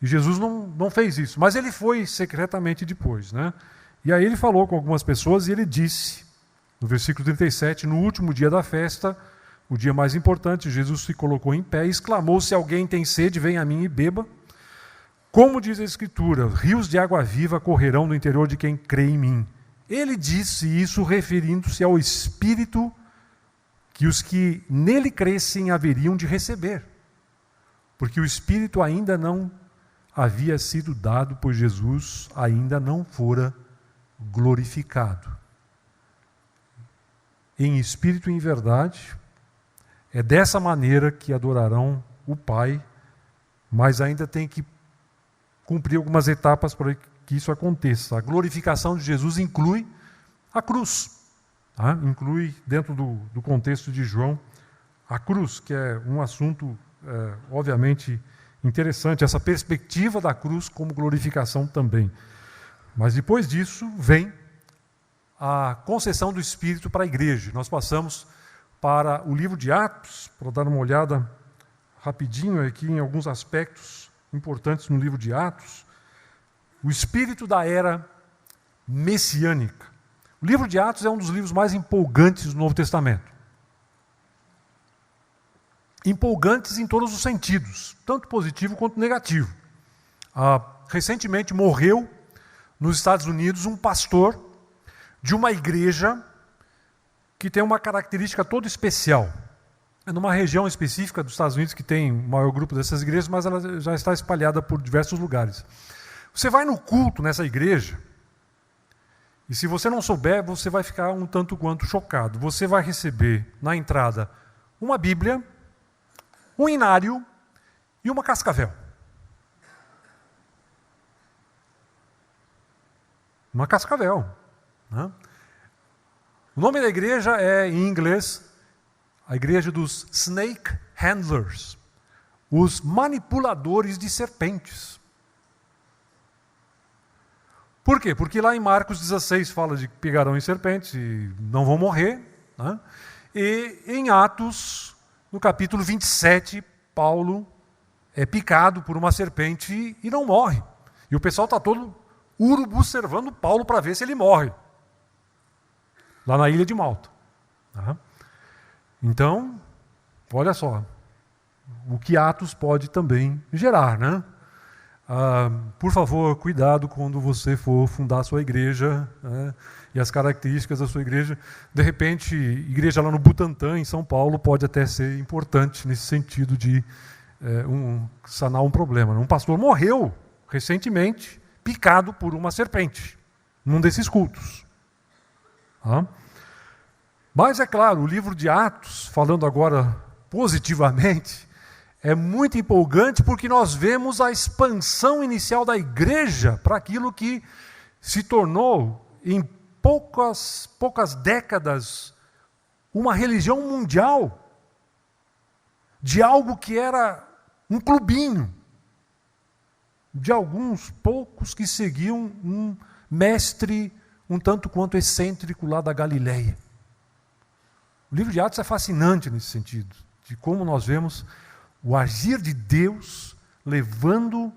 E Jesus não fez isso, mas ele foi secretamente depois, né? E aí ele falou com algumas pessoas e ele disse, no versículo 37, no último dia da festa, o dia mais importante, Jesus se colocou em pé e exclamou: se alguém tem sede, venha a mim e beba. Como diz a Escritura, rios de água viva correrão no interior de quem crê em mim. Ele disse isso referindo-se ao Espírito que os que nele crescem haveriam de receber, porque o Espírito ainda não havia sido dado, pois Jesus ainda não fora glorificado. Em espírito e em verdade, é dessa maneira que adorarão o Pai, mas ainda tem que cumprir algumas etapas para que isso aconteça. A glorificação de Jesus inclui a cruz, tá? Inclui, dentro do contexto de João, a cruz, que é um assunto, obviamente, interessante, essa perspectiva da cruz como glorificação também. Mas depois disso vem a concessão do Espírito para a igreja. Nós passamos para o livro de Atos, para dar uma olhada rapidinho aqui em alguns aspectos importantes no livro de Atos. O espírito da era messiânica. O livro de Atos é um dos livros mais empolgantes do Novo Testamento. Empolgantes em todos os sentidos, tanto positivo quanto negativo. Recentemente morreu nos Estados Unidos um pastor de uma igreja que tem uma característica toda especial. É numa região específica dos Estados Unidos que tem o maior grupo dessas igrejas, mas ela já está espalhada por diversos lugares. Você vai no culto nessa igreja, e se você não souber, você vai ficar um tanto quanto chocado. Você vai receber na entrada uma Bíblia, um inário e uma cascavel. Uma cascavel, né? O nome da igreja é, em inglês, a igreja dos snake handlers, os manipuladores de serpentes. Por quê? Porque lá em Marcos 16 fala de que pegarão em serpentes e não vão morrer, né? E em Atos, no capítulo 27, Paulo é picado por uma serpente e não morre. E o pessoal está todo observando Paulo para ver se ele morre, lá na ilha de Malta. Então, olha só, o que Atos pode também gerar, né? Por favor, cuidado quando você for fundar a sua igreja, né, e as características da sua igreja. De repente, igreja lá no Butantã, em São Paulo, pode até ser importante nesse sentido de sanar um problema. Um pastor morreu recentemente, picado por uma serpente, num desses cultos. Mas, é claro, o livro de Atos, falando agora positivamente, é muito empolgante porque nós vemos a expansão inicial da igreja para aquilo que se tornou em poucas décadas, uma religião mundial de algo que era um clubinho, de alguns poucos que seguiam um mestre um tanto quanto excêntrico lá da Galileia. O livro de Atos é fascinante nesse sentido, de como nós vemos o agir de Deus levando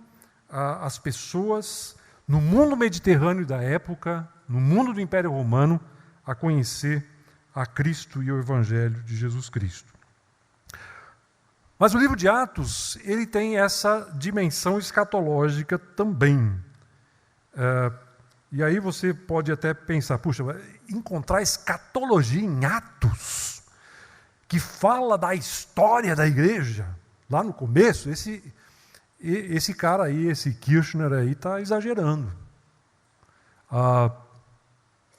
as pessoas no mundo mediterrâneo da época, no mundo do Império Romano, a conhecer a Cristo e o Evangelho de Jesus Cristo. Mas o livro de Atos, ele tem essa dimensão escatológica também. E aí você pode até pensar, puxa, encontrar escatologia em Atos, que fala da história da igreja, lá no começo, esse cara aí, esse Kirchner aí, está exagerando.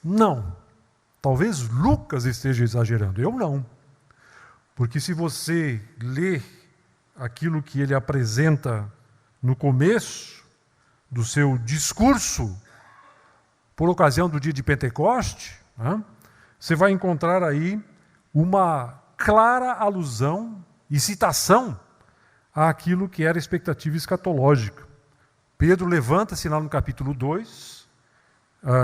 Não. Talvez Lucas esteja exagerando, eu não. Porque se você lê aquilo que ele apresenta no começo do seu discurso, por ocasião do dia de Pentecoste, você vai encontrar aí uma clara alusão e citação àquilo que era a expectativa escatológica. Pedro levanta-se lá no capítulo 2,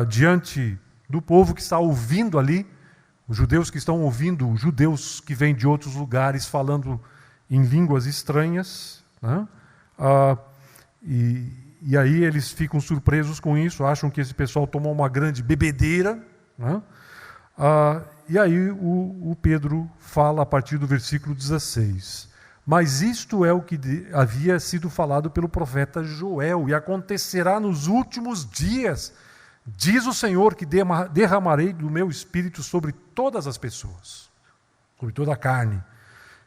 diante do povo que está ouvindo ali, os judeus que estão ouvindo, os judeus que vêm de outros lugares falando em línguas estranhas, e aí eles ficam surpresos com isso, acham que esse pessoal tomou uma grande bebedeira, e aí o Pedro fala a partir do versículo 16: mas isto é o que havia sido falado pelo profeta Joel, e acontecerá nos últimos dias, diz o Senhor, que derramarei do meu espírito sobre todas as pessoas, sobre toda a carne.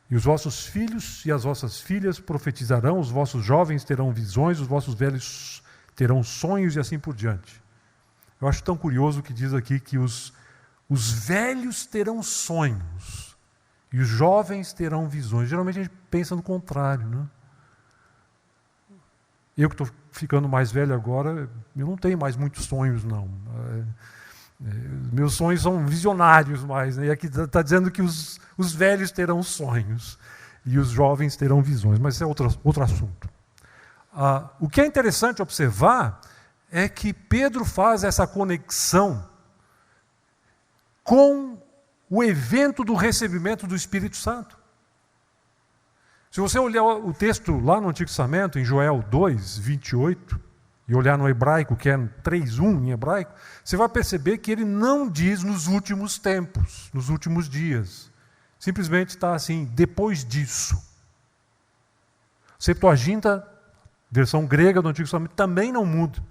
E os vossos filhos e as vossas filhas profetizarão, os vossos jovens terão visões, os vossos velhos terão sonhos e assim por diante. Eu acho tão curioso que diz aqui que os velhos terão sonhos e os jovens terão visões. Geralmente a gente pensa no contrário, né? Eu que estou ficando mais velho agora, eu não tenho mais muitos sonhos, não. Meus sonhos são visionários mais, né? E aqui está dizendo que os velhos terão sonhos e os jovens terão visões, mas isso é outro assunto. O que é interessante observar é que Pedro faz essa conexão com o evento do recebimento do Espírito Santo. Se você olhar o texto lá no Antigo Testamento, em Joel 2, 28, e olhar no hebraico, que é 3:1 em hebraico, você vai perceber que ele não diz nos últimos tempos, nos últimos dias. Simplesmente está assim, depois disso. Septuaginta, versão grega do Antigo Testamento, também não muda.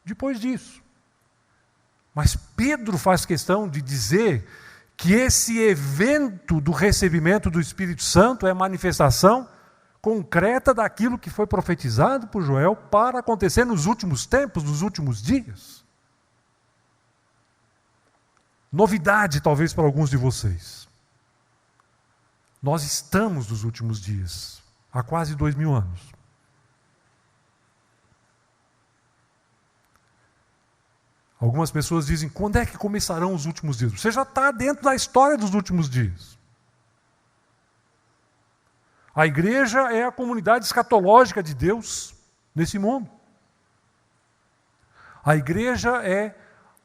Depois disso. Mas Pedro faz questão de dizer que esse evento do recebimento do Espírito Santo é a manifestação concreta daquilo que foi profetizado por Joel para acontecer nos últimos tempos, nos últimos dias. Novidade, talvez, para alguns de vocês. Nós estamos nos últimos dias, há quase 2000 anos. Algumas pessoas dizem, quando é que começarão os últimos dias? Você já está dentro da história dos últimos dias. A igreja é a comunidade escatológica de Deus nesse mundo. A igreja é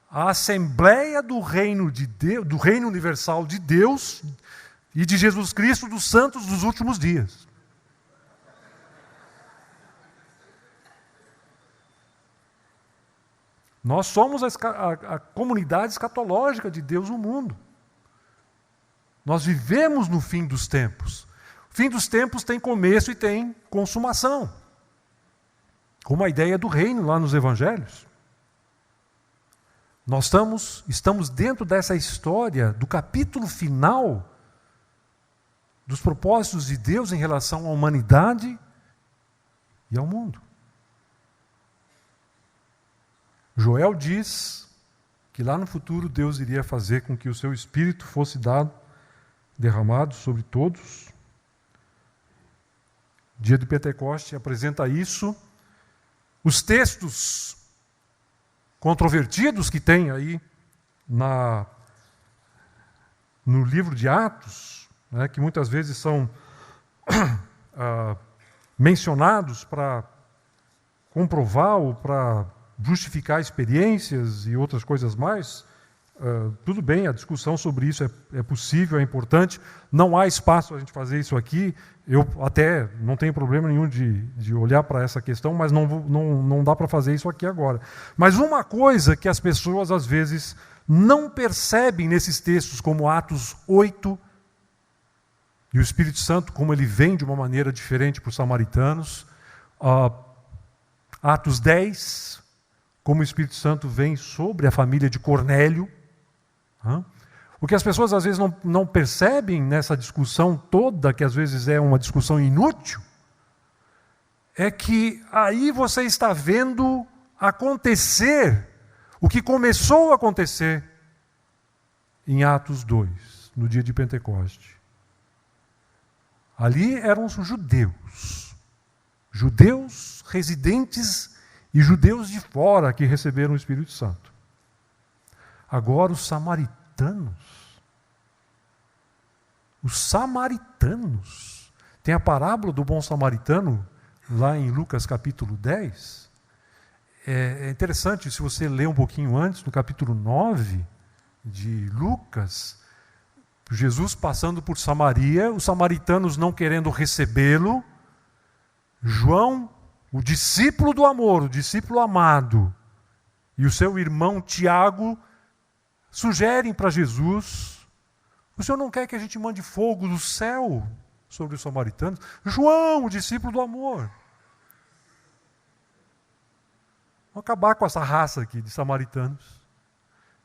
a assembleia do reino de Deus, do reino universal de Deus e de Jesus Cristo, dos santos dos últimos dias. Nós somos a comunidade escatológica de Deus no mundo. Nós vivemos no fim dos tempos. O fim dos tempos tem começo e tem consumação. Como a ideia do reino lá nos evangelhos. Nós estamos dentro dessa história do capítulo final dos propósitos de Deus em relação à humanidade e ao mundo. Joel diz que lá no futuro Deus iria fazer com que o seu Espírito fosse derramado sobre todos. Dia de Pentecoste apresenta isso. Os textos controvertidos que tem aí no livro de Atos, né, que muitas vezes são mencionados para comprovar ou para justificar experiências e outras coisas mais. Tudo bem, a discussão sobre isso é possível, é importante. Não há espaço para a gente fazer isso aqui. Eu até não tenho problema nenhum de olhar para essa questão, mas não dá para fazer isso aqui agora. Mas uma coisa que as pessoas, às vezes, não percebem nesses textos, como Atos 8, e o Espírito Santo, como ele vem de uma maneira diferente para os samaritanos, Atos 10, como o Espírito Santo vem sobre a família de Cornélio. O que as pessoas às vezes não percebem nessa discussão toda, que às vezes é uma discussão inútil, é que aí você está vendo acontecer o que começou a acontecer em Atos 2, no dia de Pentecoste. Ali eram os judeus residentes e judeus de fora que receberam o Espírito Santo. Agora os samaritanos, tem a parábola do bom samaritano, lá em Lucas capítulo 10, é interessante, se você ler um pouquinho antes, no capítulo 9 de Lucas, Jesus passando por Samaria, os samaritanos não querendo recebê-lo, João, o discípulo do amor, o discípulo amado, e o seu irmão Tiago, sugerem para Jesus: o Senhor não quer que a gente mande fogo do céu sobre os samaritanos? João, o discípulo do amor. Vamos acabar com essa raça aqui de samaritanos.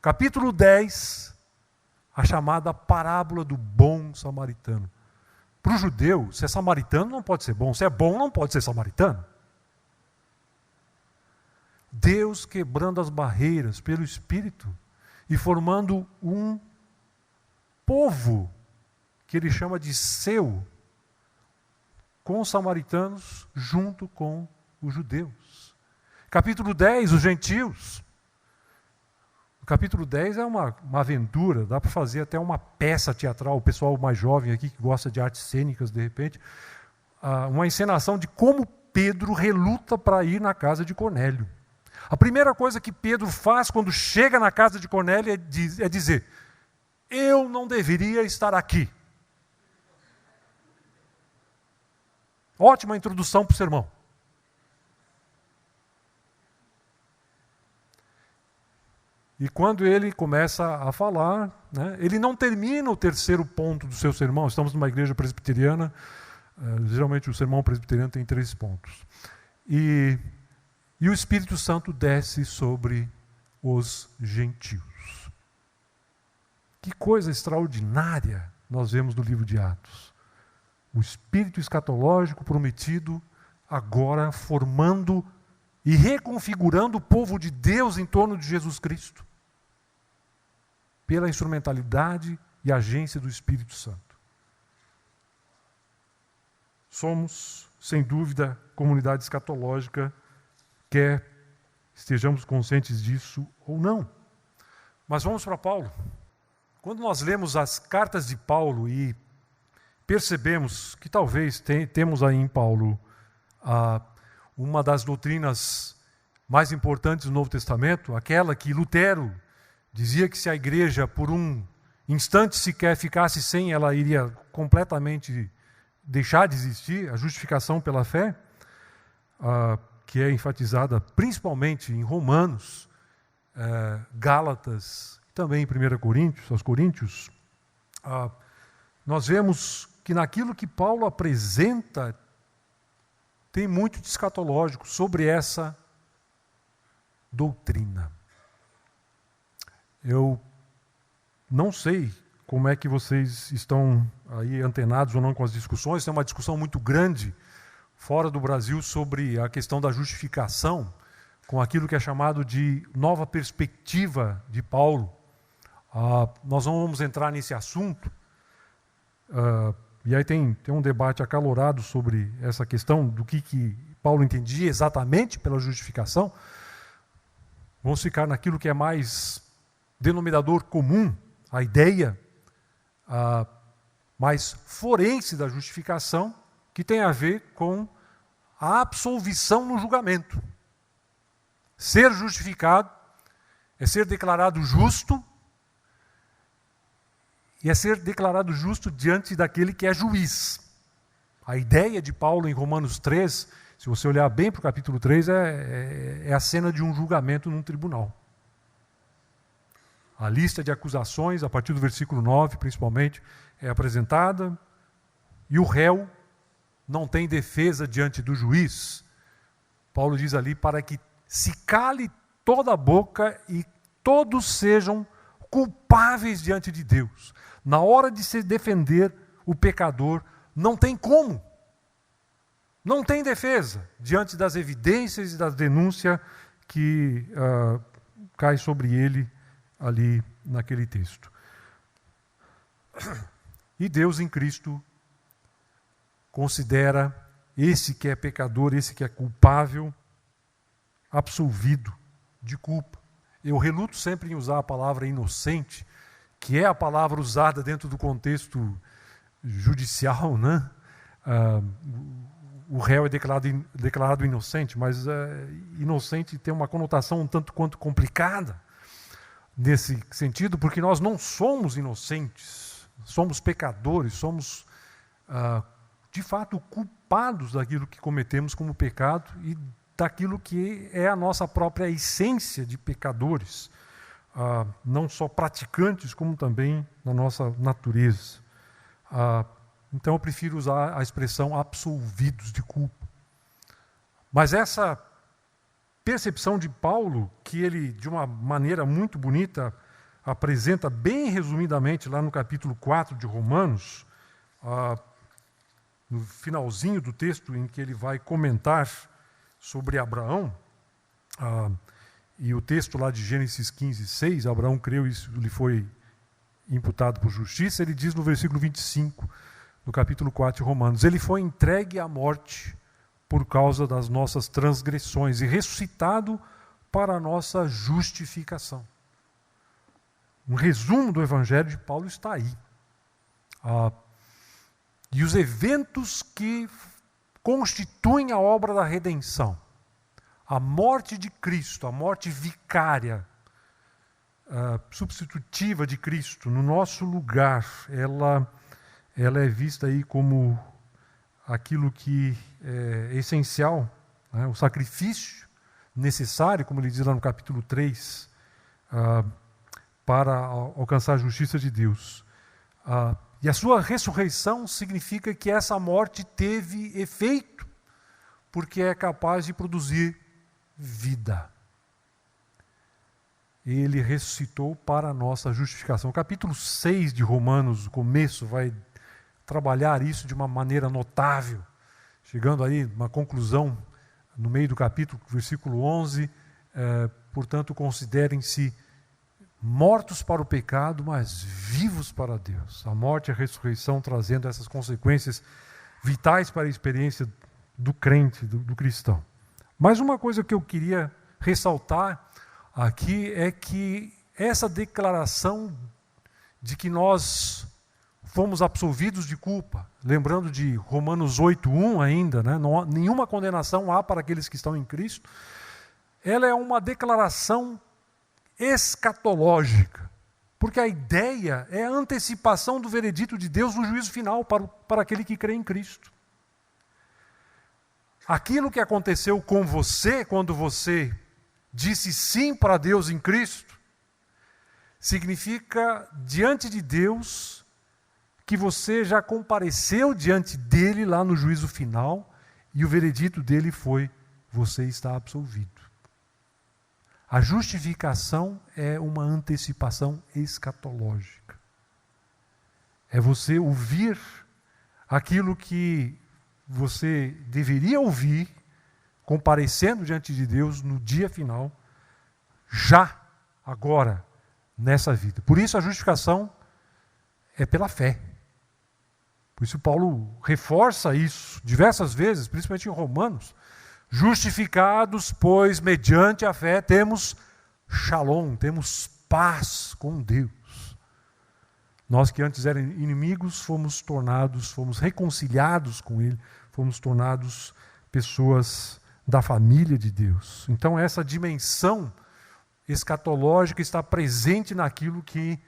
Capítulo 10, a chamada parábola do bom samaritano. Para o judeu, se é samaritano não pode ser bom, se é bom não pode ser samaritano. Deus quebrando as barreiras pelo Espírito e formando um povo que ele chama de seu, com os samaritanos junto com os judeus. Capítulo 10, os gentios. O capítulo 10 é uma aventura, dá para fazer até uma peça teatral, o pessoal mais jovem aqui que gosta de artes cênicas, de repente, uma encenação de como Pedro reluta para ir na casa de Cornélio. A primeira coisa que Pedro faz quando chega na casa de Cornélio é dizer: eu não deveria estar aqui. Ótima introdução para o sermão. E quando ele começa a falar, né, ele não termina o terceiro ponto do seu sermão. Estamos numa igreja presbiteriana, geralmente o sermão presbiteriano tem 3 pontos. E o Espírito Santo desce sobre os gentios. Que coisa extraordinária nós vemos no livro de Atos. O Espírito escatológico prometido agora formando e reconfigurando o povo de Deus em torno de Jesus Cristo, pela instrumentalidade e agência do Espírito Santo. Somos, sem dúvida, comunidade escatológica, quer estejamos conscientes disso ou não. Mas vamos para Paulo. Quando nós lemos as cartas de Paulo e percebemos que talvez temos aí em Paulo uma das doutrinas mais importantes do Novo Testamento, aquela que Lutero dizia que se a igreja por um instante sequer ficasse sem, ela iria completamente deixar de existir, a justificação pela fé, que é enfatizada principalmente em Romanos, Gálatas, também em 1 Coríntios, aos Coríntios, nós vemos que naquilo que Paulo apresenta tem muito de escatológico sobre essa doutrina. Eu não sei como é que vocês estão aí antenados ou não com as discussões, tem uma discussão muito grande fora do Brasil sobre a questão da justificação, com aquilo que é chamado de nova perspectiva de Paulo. Nós não vamos entrar nesse assunto, e aí tem um debate acalorado sobre essa questão do que Paulo entendia exatamente pela justificação, Vamos ficar naquilo que é mais denominador comum, a ideia mais forense da justificação, que tem a ver com a absolvição no julgamento. Ser justificado é ser declarado justo, e é ser declarado justo diante daquele que é juiz. A ideia de Paulo em Romanos 3, se você olhar bem para o capítulo 3, é a cena de um julgamento num tribunal. A lista de acusações, a partir do versículo 9, principalmente, é apresentada, e o réu não tem defesa diante do juiz. Paulo diz ali, para que se cale toda a boca e todos sejam culpáveis diante de Deus. Na hora de se defender o pecador, não tem como. Não tem defesa diante das evidências e da denúncia que cai sobre ele ali naquele texto. E Deus em Cristo considera esse que é pecador, esse que é culpável, absolvido de culpa. Eu reluto sempre em usar a palavra inocente, que é a palavra usada dentro do contexto judicial, né? O réu é declarado inocente, mas inocente tem uma conotação um tanto quanto complicada nesse sentido, porque nós não somos inocentes, somos pecadores, somos de fato culpados daquilo que cometemos como pecado e daquilo que é a nossa própria essência de pecadores, não só praticantes, como também na nossa natureza. Então eu prefiro usar a expressão absolvidos de culpa. Mas essa percepção de Paulo, que ele, de uma maneira muito bonita, apresenta bem resumidamente lá no capítulo 4 de Romanos, no finalzinho do texto em que ele vai comentar sobre Abraão, e o texto lá de Gênesis 15, 6, Abraão creu e isso lhe foi imputado por justiça, ele diz no versículo 25, do capítulo 4 de Romanos, ele foi entregue à morte por causa das nossas transgressões e ressuscitado para a nossa justificação. Um resumo do Evangelho de Paulo está aí. E os eventos que constituem a obra da redenção, a morte de Cristo, a morte vicária, substitutiva de Cristo no nosso lugar, ela é vista aí como aquilo que é essencial, né? O sacrifício necessário, como ele diz lá no capítulo 3, para alcançar a justiça de Deus. E a sua ressurreição significa que essa morte teve efeito, porque é capaz de produzir vida. Ele ressuscitou para a nossa justificação. O capítulo 6 de Romanos, o começo, vai trabalhar isso de uma maneira notável, chegando aí uma conclusão no meio do capítulo, versículo 11, portanto, considerem-se mortos para o pecado, mas vivos para Deus. A morte e a ressurreição trazendo essas consequências vitais para a experiência do crente, do cristão. Mas uma coisa que eu queria ressaltar aqui é que essa declaração de que nós fomos absolvidos de culpa, lembrando de Romanos 8:1 ainda, né? Não, nenhuma condenação há para aqueles que estão em Cristo, ela é uma declaração escatológica, porque a ideia é a antecipação do veredito de Deus no juízo final para aquele que crê em Cristo. Aquilo que aconteceu com você quando você disse sim para Deus em Cristo, significa diante de Deus que você já compareceu diante dele lá no juízo final e o veredito dele foi: você está absolvido. A justificação é uma antecipação escatológica. É você ouvir aquilo que você deveria ouvir, comparecendo diante de Deus no dia final, já, agora, nessa vida. Por isso a justificação é pela fé. Por isso Paulo reforça isso diversas vezes, principalmente em Romanos. Justificados, pois, mediante a fé, temos shalom, temos paz com Deus. Nós que antes eram inimigos, fomos reconciliados com Ele, fomos tornados pessoas da família de Deus. Então essa dimensão escatológica está presente naquilo que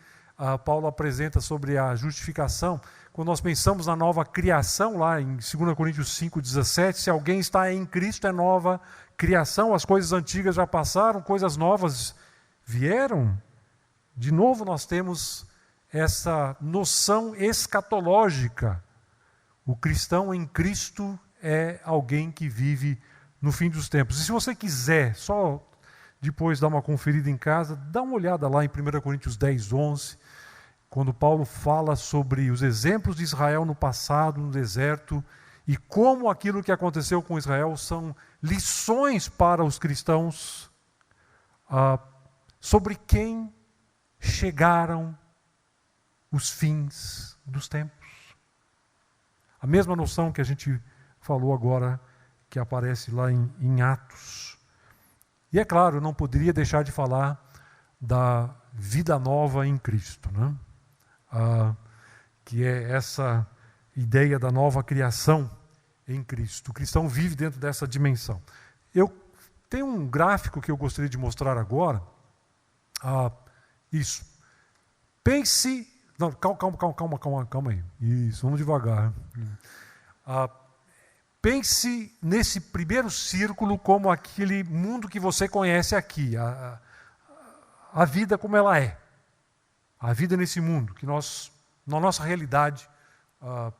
Paulo apresenta sobre a justificação. Quando nós pensamos na nova criação, lá em 2 Coríntios 5,17, se alguém está em Cristo, é nova criação, as coisas antigas já passaram, coisas novas vieram. De novo nós temos essa noção escatológica. O cristão em Cristo é alguém que vive no fim dos tempos. E se você quiser, só depois dar uma conferida em casa, dá uma olhada lá em 1 Coríntios 10, 11, quando Paulo fala sobre os exemplos de Israel no passado, no deserto, e como aquilo que aconteceu com Israel são lições para os cristãos sobre quem chegaram os fins dos tempos. A mesma noção que a gente falou agora, que aparece lá em Atos. E é claro, eu não poderia deixar de falar da vida nova em Cristo, né? Que é essa ideia da nova criação em Cristo. O cristão vive dentro dessa dimensão. Eu tenho um gráfico que eu gostaria de mostrar agora. Isso. Pense... Não, calma aí. Isso, vamos devagar. Pense nesse primeiro círculo como aquele mundo que você conhece aqui. A vida como ela é. A vida nesse mundo, que nós, na nossa realidade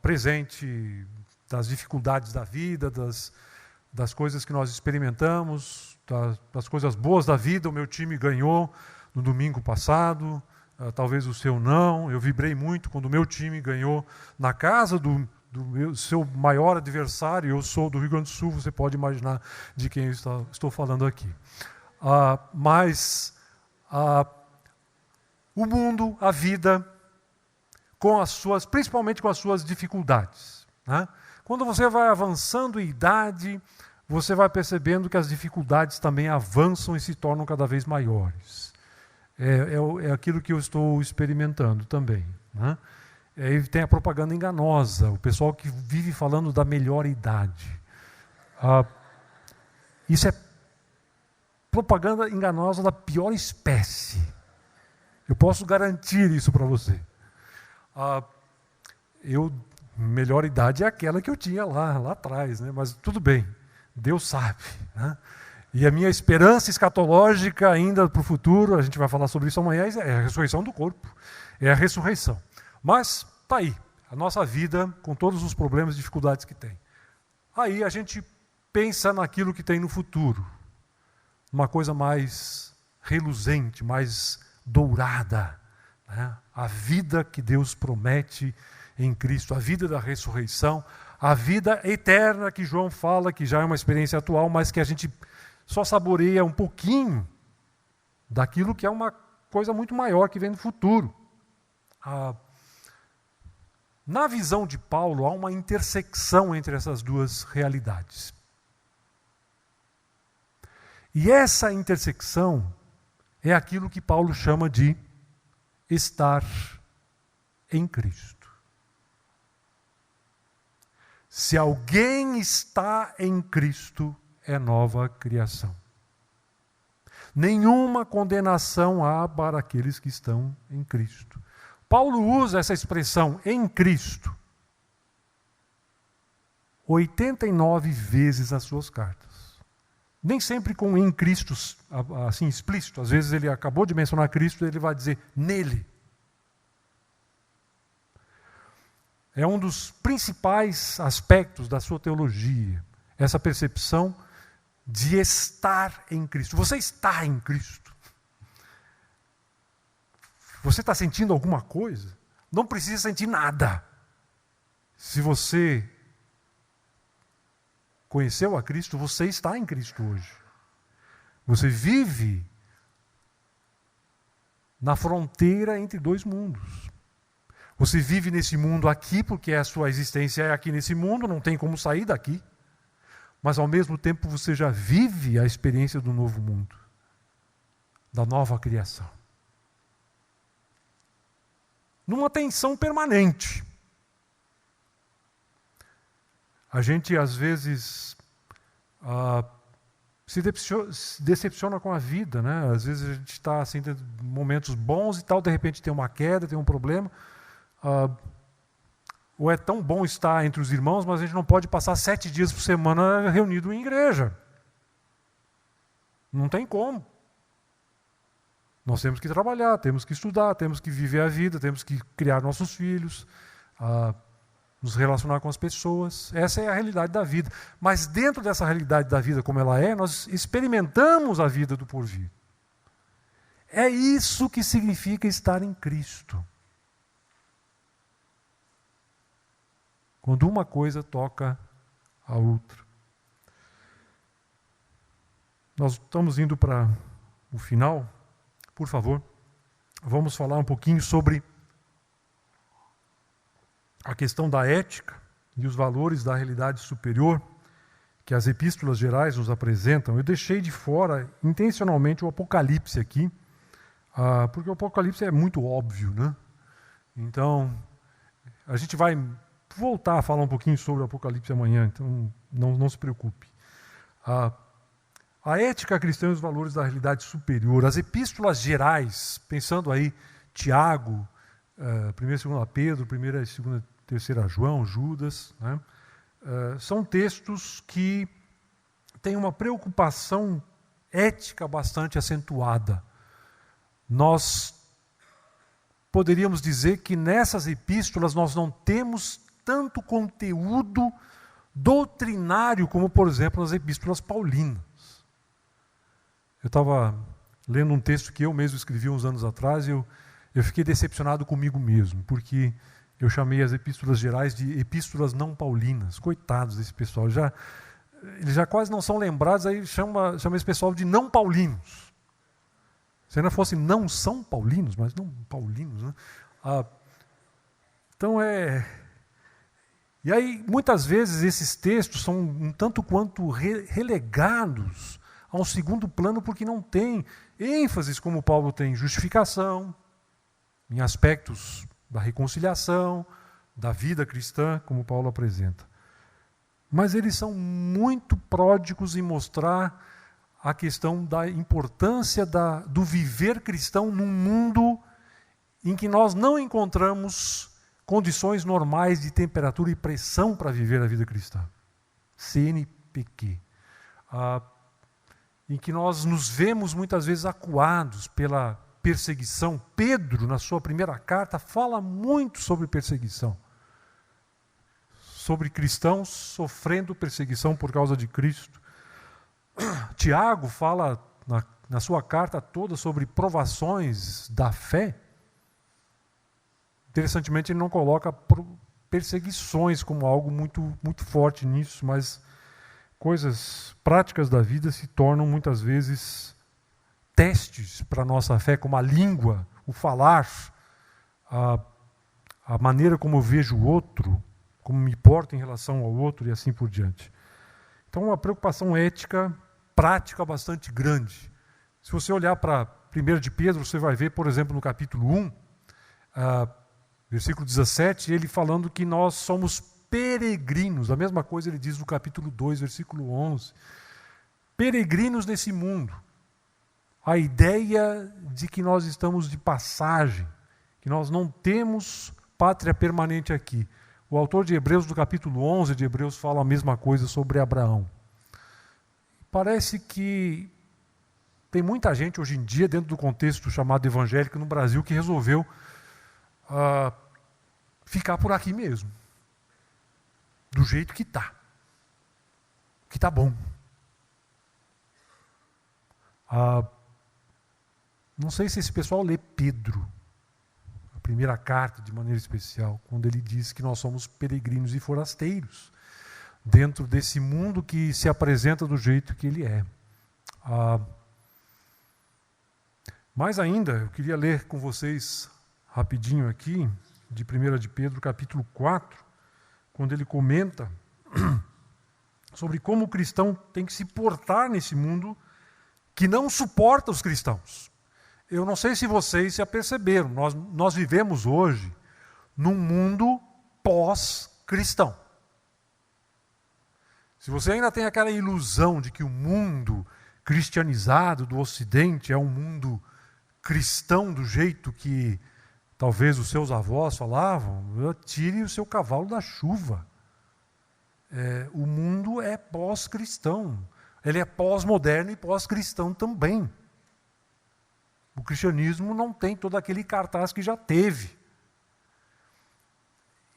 presente, das dificuldades da vida, das coisas que nós experimentamos, das coisas boas da vida. O meu time ganhou no domingo passado, talvez o seu não. Eu vibrei muito quando o meu time ganhou na casa do seu maior adversário. Eu sou do Rio Grande do Sul, você pode imaginar de quem eu estou falando aqui. O mundo, a vida, principalmente com as suas dificuldades, né? Quando você vai avançando em idade, você vai percebendo que as dificuldades também avançam e se tornam cada vez maiores. É aquilo que eu estou experimentando também, né? E tem a propaganda enganosa, o pessoal que vive falando da melhor idade. Isso é propaganda enganosa da pior espécie. Eu posso garantir isso para você. Melhor idade é aquela que eu tinha lá atrás, né? Mas tudo bem, Deus sabe, né? E a minha esperança escatológica ainda para o futuro, a gente vai falar sobre isso amanhã, é a ressurreição do corpo, é a ressurreição. Mas está aí, a nossa vida com todos os problemas e dificuldades que tem. Aí a gente pensa naquilo que tem no futuro, uma coisa mais reluzente, mais dourada, né? A vida que Deus promete em Cristo, a vida da ressurreição, a vida eterna que João fala, que já é uma experiência atual, mas que a gente só saboreia um pouquinho daquilo que é uma coisa muito maior que vem no futuro. Na visão de Paulo, há uma intersecção entre essas duas realidades. E essa intersecção é aquilo que Paulo chama de estar em Cristo. Se alguém está em Cristo, é nova criação. Nenhuma condenação há para aqueles que estão em Cristo. Paulo usa essa expressão, em Cristo, 89 vezes nas suas cartas. Nem sempre com em Cristo, assim, explícito. Às vezes ele acabou de mencionar Cristo, ele vai dizer nele. É um dos principais aspectos da sua teologia, essa percepção de estar em Cristo. Você está em Cristo. Você está sentindo alguma coisa? Não precisa sentir nada. Se você conheceu a Cristo, você está em Cristo hoje. Você vive na fronteira entre dois mundos. Você vive nesse mundo aqui, porque a sua existência é aqui nesse mundo, não tem como sair daqui. Mas ao mesmo tempo você já vive a experiência do novo mundo. da nova criação. Numa tensão permanente. A gente, às vezes, se decepciona com a vida, né? Às vezes a gente está assim, em momentos bons e tal, de repente tem uma queda, tem um problema. Ou é tão bom estar entre os irmãos, mas a gente não pode passar 7 dias por semana reunido em igreja. Não tem como. Nós temos que trabalhar, temos que estudar, temos que viver a vida, temos que criar nossos filhos, nos relacionar com as pessoas. Essa é a realidade da vida. Mas dentro dessa realidade da vida como ela é, nós experimentamos a vida do porvir. É isso que significa estar em Cristo. Quando uma coisa toca a outra. Nós estamos indo para o final. Por favor, vamos falar um pouquinho sobre a questão da ética e os valores da realidade superior que as epístolas gerais nos apresentam. Eu deixei de fora intencionalmente o Apocalipse aqui, porque o Apocalipse é muito óbvio, né? Então, a gente vai voltar a falar um pouquinho sobre o Apocalipse amanhã, então não se preocupe. A ética cristã e os valores da realidade superior. As epístolas gerais, pensando aí, Tiago, 1 e 2 Pedro, 1 e 2 e 3 João, Judas, né? São textos que têm uma preocupação ética bastante acentuada. Nós poderíamos dizer que nessas epístolas nós não temos tanto conteúdo doutrinário como, por exemplo, nas epístolas paulinas. Eu estava lendo um texto que eu mesmo escrevi uns anos atrás e eu fiquei decepcionado comigo mesmo, porque eu chamei as epístolas gerais de epístolas não paulinas. Coitados desse pessoal, eles já quase não são lembrados, aí chama esse pessoal de não paulinos. Se ainda fosse não são paulinos, mas não paulinos, né? Então E aí, muitas vezes, esses textos são um tanto quanto relegados a um segundo plano, porque não tem ênfases como Paulo tem em justificação, em aspectos da reconciliação, da vida cristã, como Paulo apresenta. Mas eles são muito pródigos em mostrar a questão da importância do viver cristão num mundo em que nós não encontramos condições normais de temperatura e pressão para viver a vida cristã. CNPq. Em que nós nos vemos muitas vezes acuados pela perseguição. Pedro, na sua primeira carta, fala muito sobre perseguição. Sobre cristãos sofrendo perseguição por causa de Cristo. Tiago fala na sua carta toda sobre provações da fé. Interessantemente, ele não coloca perseguições como algo muito, muito forte nisso, mas coisas práticas da vida se tornam muitas vezes testes para a nossa fé, como a língua, o falar, a maneira como eu vejo o outro, como me porto em relação ao outro e assim por diante. Então, uma preocupação ética, prática bastante grande. Se você olhar para 1 de Pedro, você vai ver, por exemplo, no capítulo 1, versículo 17, ele falando que nós somos peregrinos. A mesma coisa ele diz no capítulo 2, versículo 11. Peregrinos nesse mundo. A ideia de que nós estamos de passagem, que nós não temos pátria permanente aqui. O autor de Hebreus, do capítulo 11 de Hebreus, fala a mesma coisa sobre Abraão. Parece que tem muita gente hoje em dia, dentro do contexto chamado evangélico no Brasil, que resolveu ficar por aqui mesmo. Do jeito que está. Que está bom. Não sei se esse pessoal lê Pedro, a primeira carta de maneira especial, quando ele diz que nós somos peregrinos e forasteiros dentro desse mundo que se apresenta do jeito que ele é. Mais ainda, eu queria ler com vocês rapidinho aqui, de 1 de Pedro, capítulo 4, quando ele comenta sobre como o cristão tem que se portar nesse mundo que não suporta os cristãos. eu não sei se vocês se aperceberam, nós vivemos hoje num mundo pós-cristão. Se você ainda tem aquela ilusão de que o mundo cristianizado do Ocidente é um mundo cristão do jeito que talvez os seus avós falavam, tire o seu cavalo da chuva. O mundo é pós-cristão. Ele é pós-moderno e pós-cristão também. O cristianismo não tem todo aquele cartaz que já teve.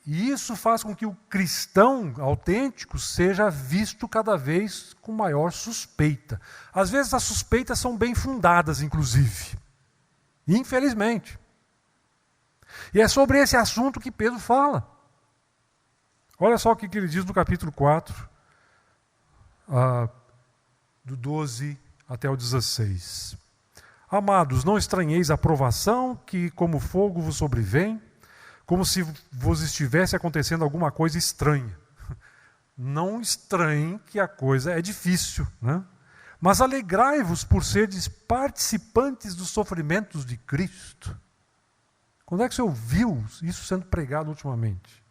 E isso faz com que o cristão autêntico seja visto cada vez com maior suspeita. Às vezes as suspeitas são bem fundadas, inclusive. Infelizmente. E é sobre esse assunto que Pedro fala. Olha só o que ele diz no capítulo 4, do 12 até o 16. Amados, não estranheis a provação que como fogo vos sobrevém, como se vos estivesse acontecendo alguma coisa estranha. Não estranhem que a coisa é difícil, né? Mas alegrai-vos por serdes participantes dos sofrimentos de Cristo. Quando é que você ouviu isso sendo pregado ultimamente?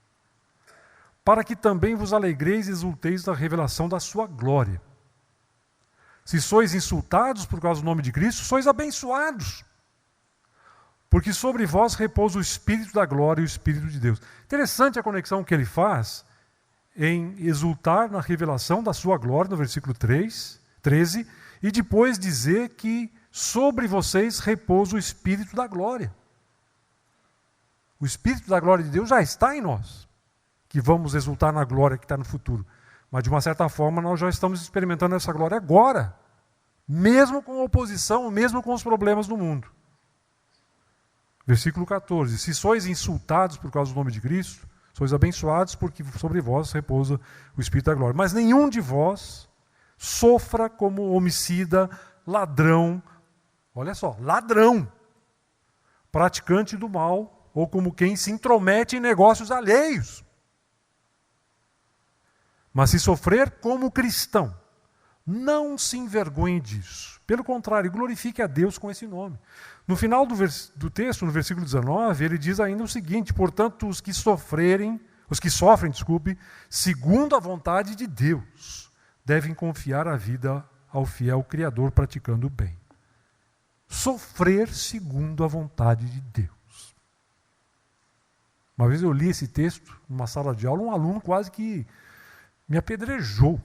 Para que também vos alegreis e exulteis da revelação da sua glória. Se sois insultados por causa do nome de Cristo, sois abençoados. Porque sobre vós repousa o Espírito da glória e o Espírito de Deus. Interessante a conexão que ele faz em exultar na revelação da sua glória, no versículo 13, e depois dizer que sobre vocês repousa o Espírito da glória. O Espírito da glória de Deus já está em nós, que vamos exultar na glória que está no futuro. Mas, de uma certa forma, nós já estamos experimentando essa glória agora, mesmo com a oposição, mesmo com os problemas do mundo. Versículo 14. Se sois insultados por causa do nome de Cristo, sois abençoados, porque sobre vós repousa o Espírito da glória. Mas nenhum de vós sofra como homicida, ladrão, olha só, ladrão, praticante do mal, ou como quem se intromete em negócios alheios. Mas se sofrer como cristão, não se envergonhe disso. Pelo contrário, glorifique a Deus com esse nome. No final do texto, no versículo 19, ele diz ainda o seguinte: portanto, os que sofrem, segundo a vontade de Deus, devem confiar a vida ao fiel Criador praticando o bem. Sofrer segundo a vontade de Deus. Uma vez eu li esse texto numa sala de aula, um aluno quase que me apedrejou.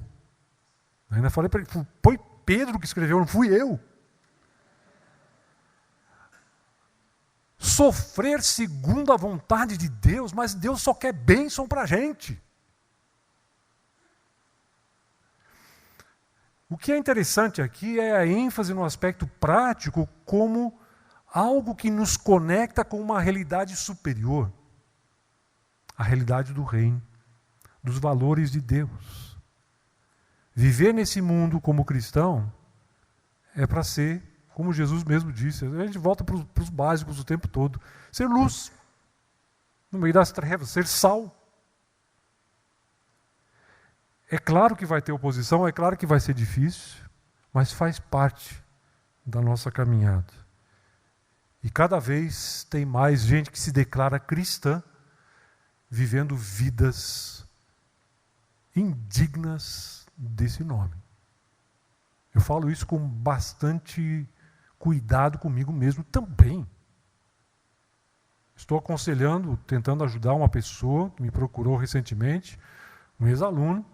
Ainda falei para ele, foi Pedro que escreveu, não fui eu. Sofrer segundo a vontade de Deus, mas Deus só quer bênção para a gente. O que é interessante aqui é a ênfase no aspecto prático como algo que nos conecta com uma realidade superior. A realidade do reino, dos valores de Deus. Viver nesse mundo como cristão é para ser, como Jesus mesmo disse, a gente volta para os básicos o tempo todo. Ser luz no meio das trevas, ser sal. É claro que vai ter oposição, é claro que vai ser difícil, mas faz parte da nossa caminhada. E cada vez tem mais gente que se declara cristã, vivendo vidas indignas desse nome. Eu falo isso com bastante cuidado comigo mesmo também. Estou aconselhando, tentando ajudar uma pessoa que me procurou recentemente, um ex-aluno,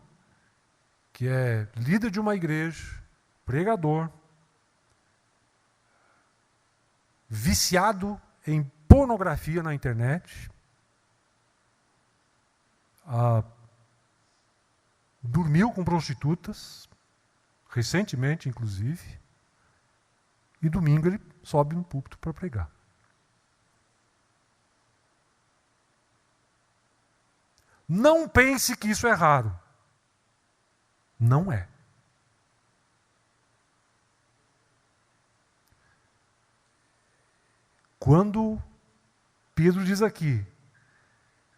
que é líder de uma igreja, pregador, viciado em pornografia na internet, dormiu com prostitutas, recentemente inclusive, e domingo ele sobe no púlpito para pregar. Não pense que isso é raro. Não é. Quando Pedro diz aqui,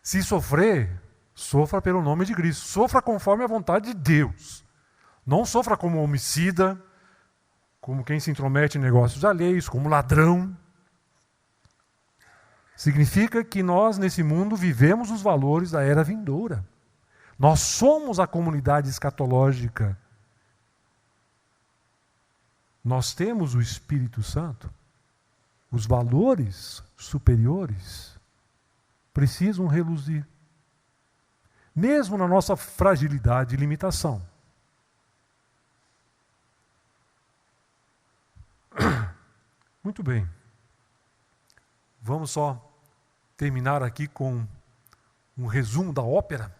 se sofrer, sofra pelo nome de Cristo. Sofra conforme a vontade de Deus. Não sofra como homicida, como quem se intromete em negócios alheios, como ladrão. Significa que nós, nesse mundo, vivemos os valores da era vindoura. Nós somos a comunidade escatológica. Nós temos o Espírito Santo. Os valores superiores precisam reluzir, mesmo na nossa fragilidade e limitação. Muito bem. Vamos só terminar aqui com um resumo da ópera.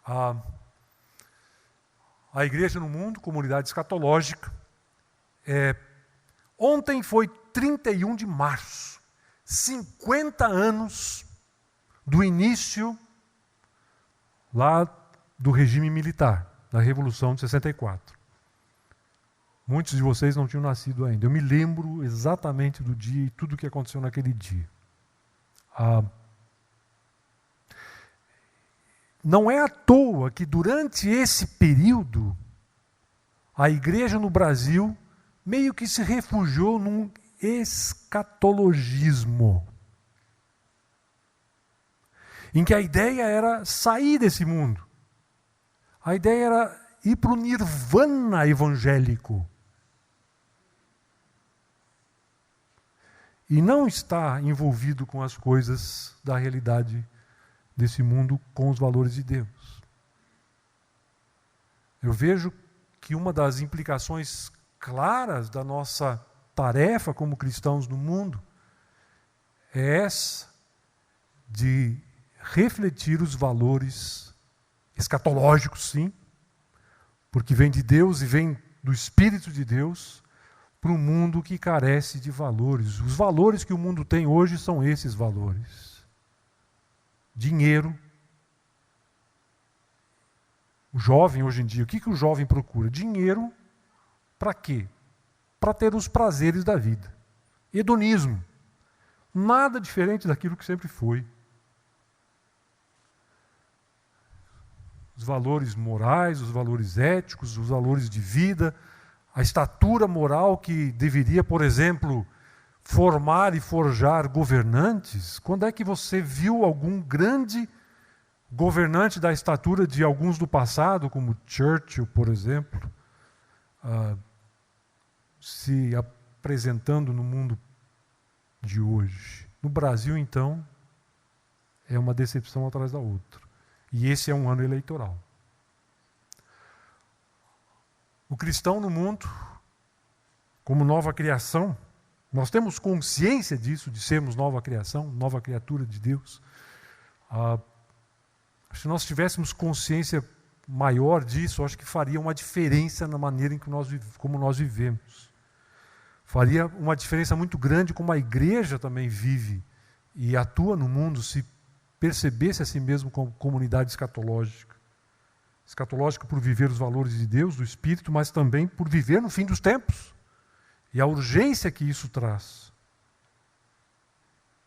A igreja no mundo, comunidade escatológica. Ontem foi 31 de março, 50 anos do início lá do regime militar, da Revolução de 64. Muitos de vocês não tinham nascido ainda. Eu me lembro exatamente do dia e tudo o que aconteceu naquele dia. Não é à toa que durante esse período a igreja no Brasil meio que se refugiou num escatologismo, em que a ideia era sair desse mundo. A ideia era ir para o nirvana evangélico. E não estar envolvido com as coisas da realidade desse mundo, com os valores de Deus. Eu vejo que uma das implicações claras da nossa tarefa como cristãos no mundo é essa de refletir os valores escatológicos, sim, porque vem de Deus e vem do Espírito de Deus para um mundo que carece de valores. Os valores que o mundo tem hoje são esses valores. Dinheiro. O jovem hoje em dia, o que o jovem procura? Dinheiro para quê? Para ter os prazeres da vida. Hedonismo. Nada diferente daquilo que sempre foi. Os valores morais, os valores éticos, os valores de vida, a estatura moral que deveria, por exemplo, formar e forjar governantes. Quando é que você viu algum grande governante da estatura de alguns do passado, como Churchill, por exemplo, se apresentando no mundo de hoje? No Brasil, então, é uma decepção atrás da outra. E esse é um ano eleitoral. O cristão no mundo, como nova criação, nós temos consciência disso, de sermos nova criação, nova criatura de Deus. Se nós tivéssemos consciência maior disso, acho que faria uma diferença na maneira em que como nós vivemos. Faria uma diferença muito grande como a igreja também vive e atua no mundo, se percebesse a si mesmo como comunidade escatológica. Escatológica por viver os valores de Deus, do Espírito, mas também por viver no fim dos tempos. E a urgência que isso traz.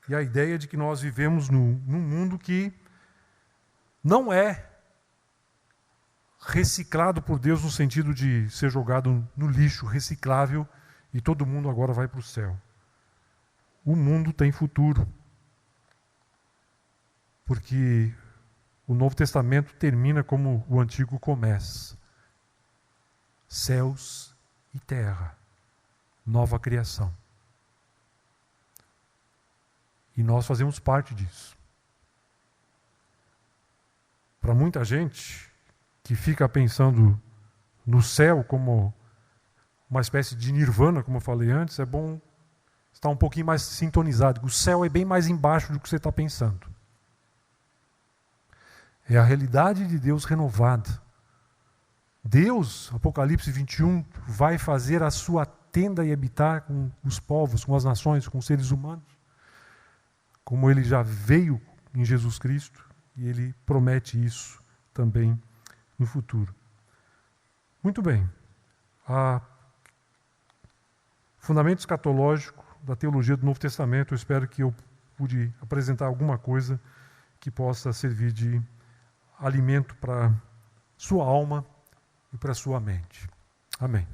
E a ideia de que nós vivemos num mundo que não é reciclado por Deus no sentido de ser jogado no lixo, reciclável, e todo mundo agora vai para o céu. O mundo tem futuro. Porque o Novo Testamento termina como o Antigo começa. Céus e terra. Nova criação. E nós fazemos parte disso. Para muita gente que fica pensando no céu como uma espécie de nirvana, como eu falei antes, é bom estar um pouquinho mais sintonizado. O céu é bem mais embaixo do que você está pensando. É a realidade de Deus renovada. Deus, Apocalipse 21, vai fazer a sua tenda e habitar com os povos, com as nações, com os seres humanos, como ele já veio em Jesus Cristo, e ele promete isso também no futuro. Muito bem. Fundamento escatológico da teologia do Novo Testamento, eu espero que eu pude apresentar alguma coisa que possa servir de alimento para sua alma e para sua mente. Amém.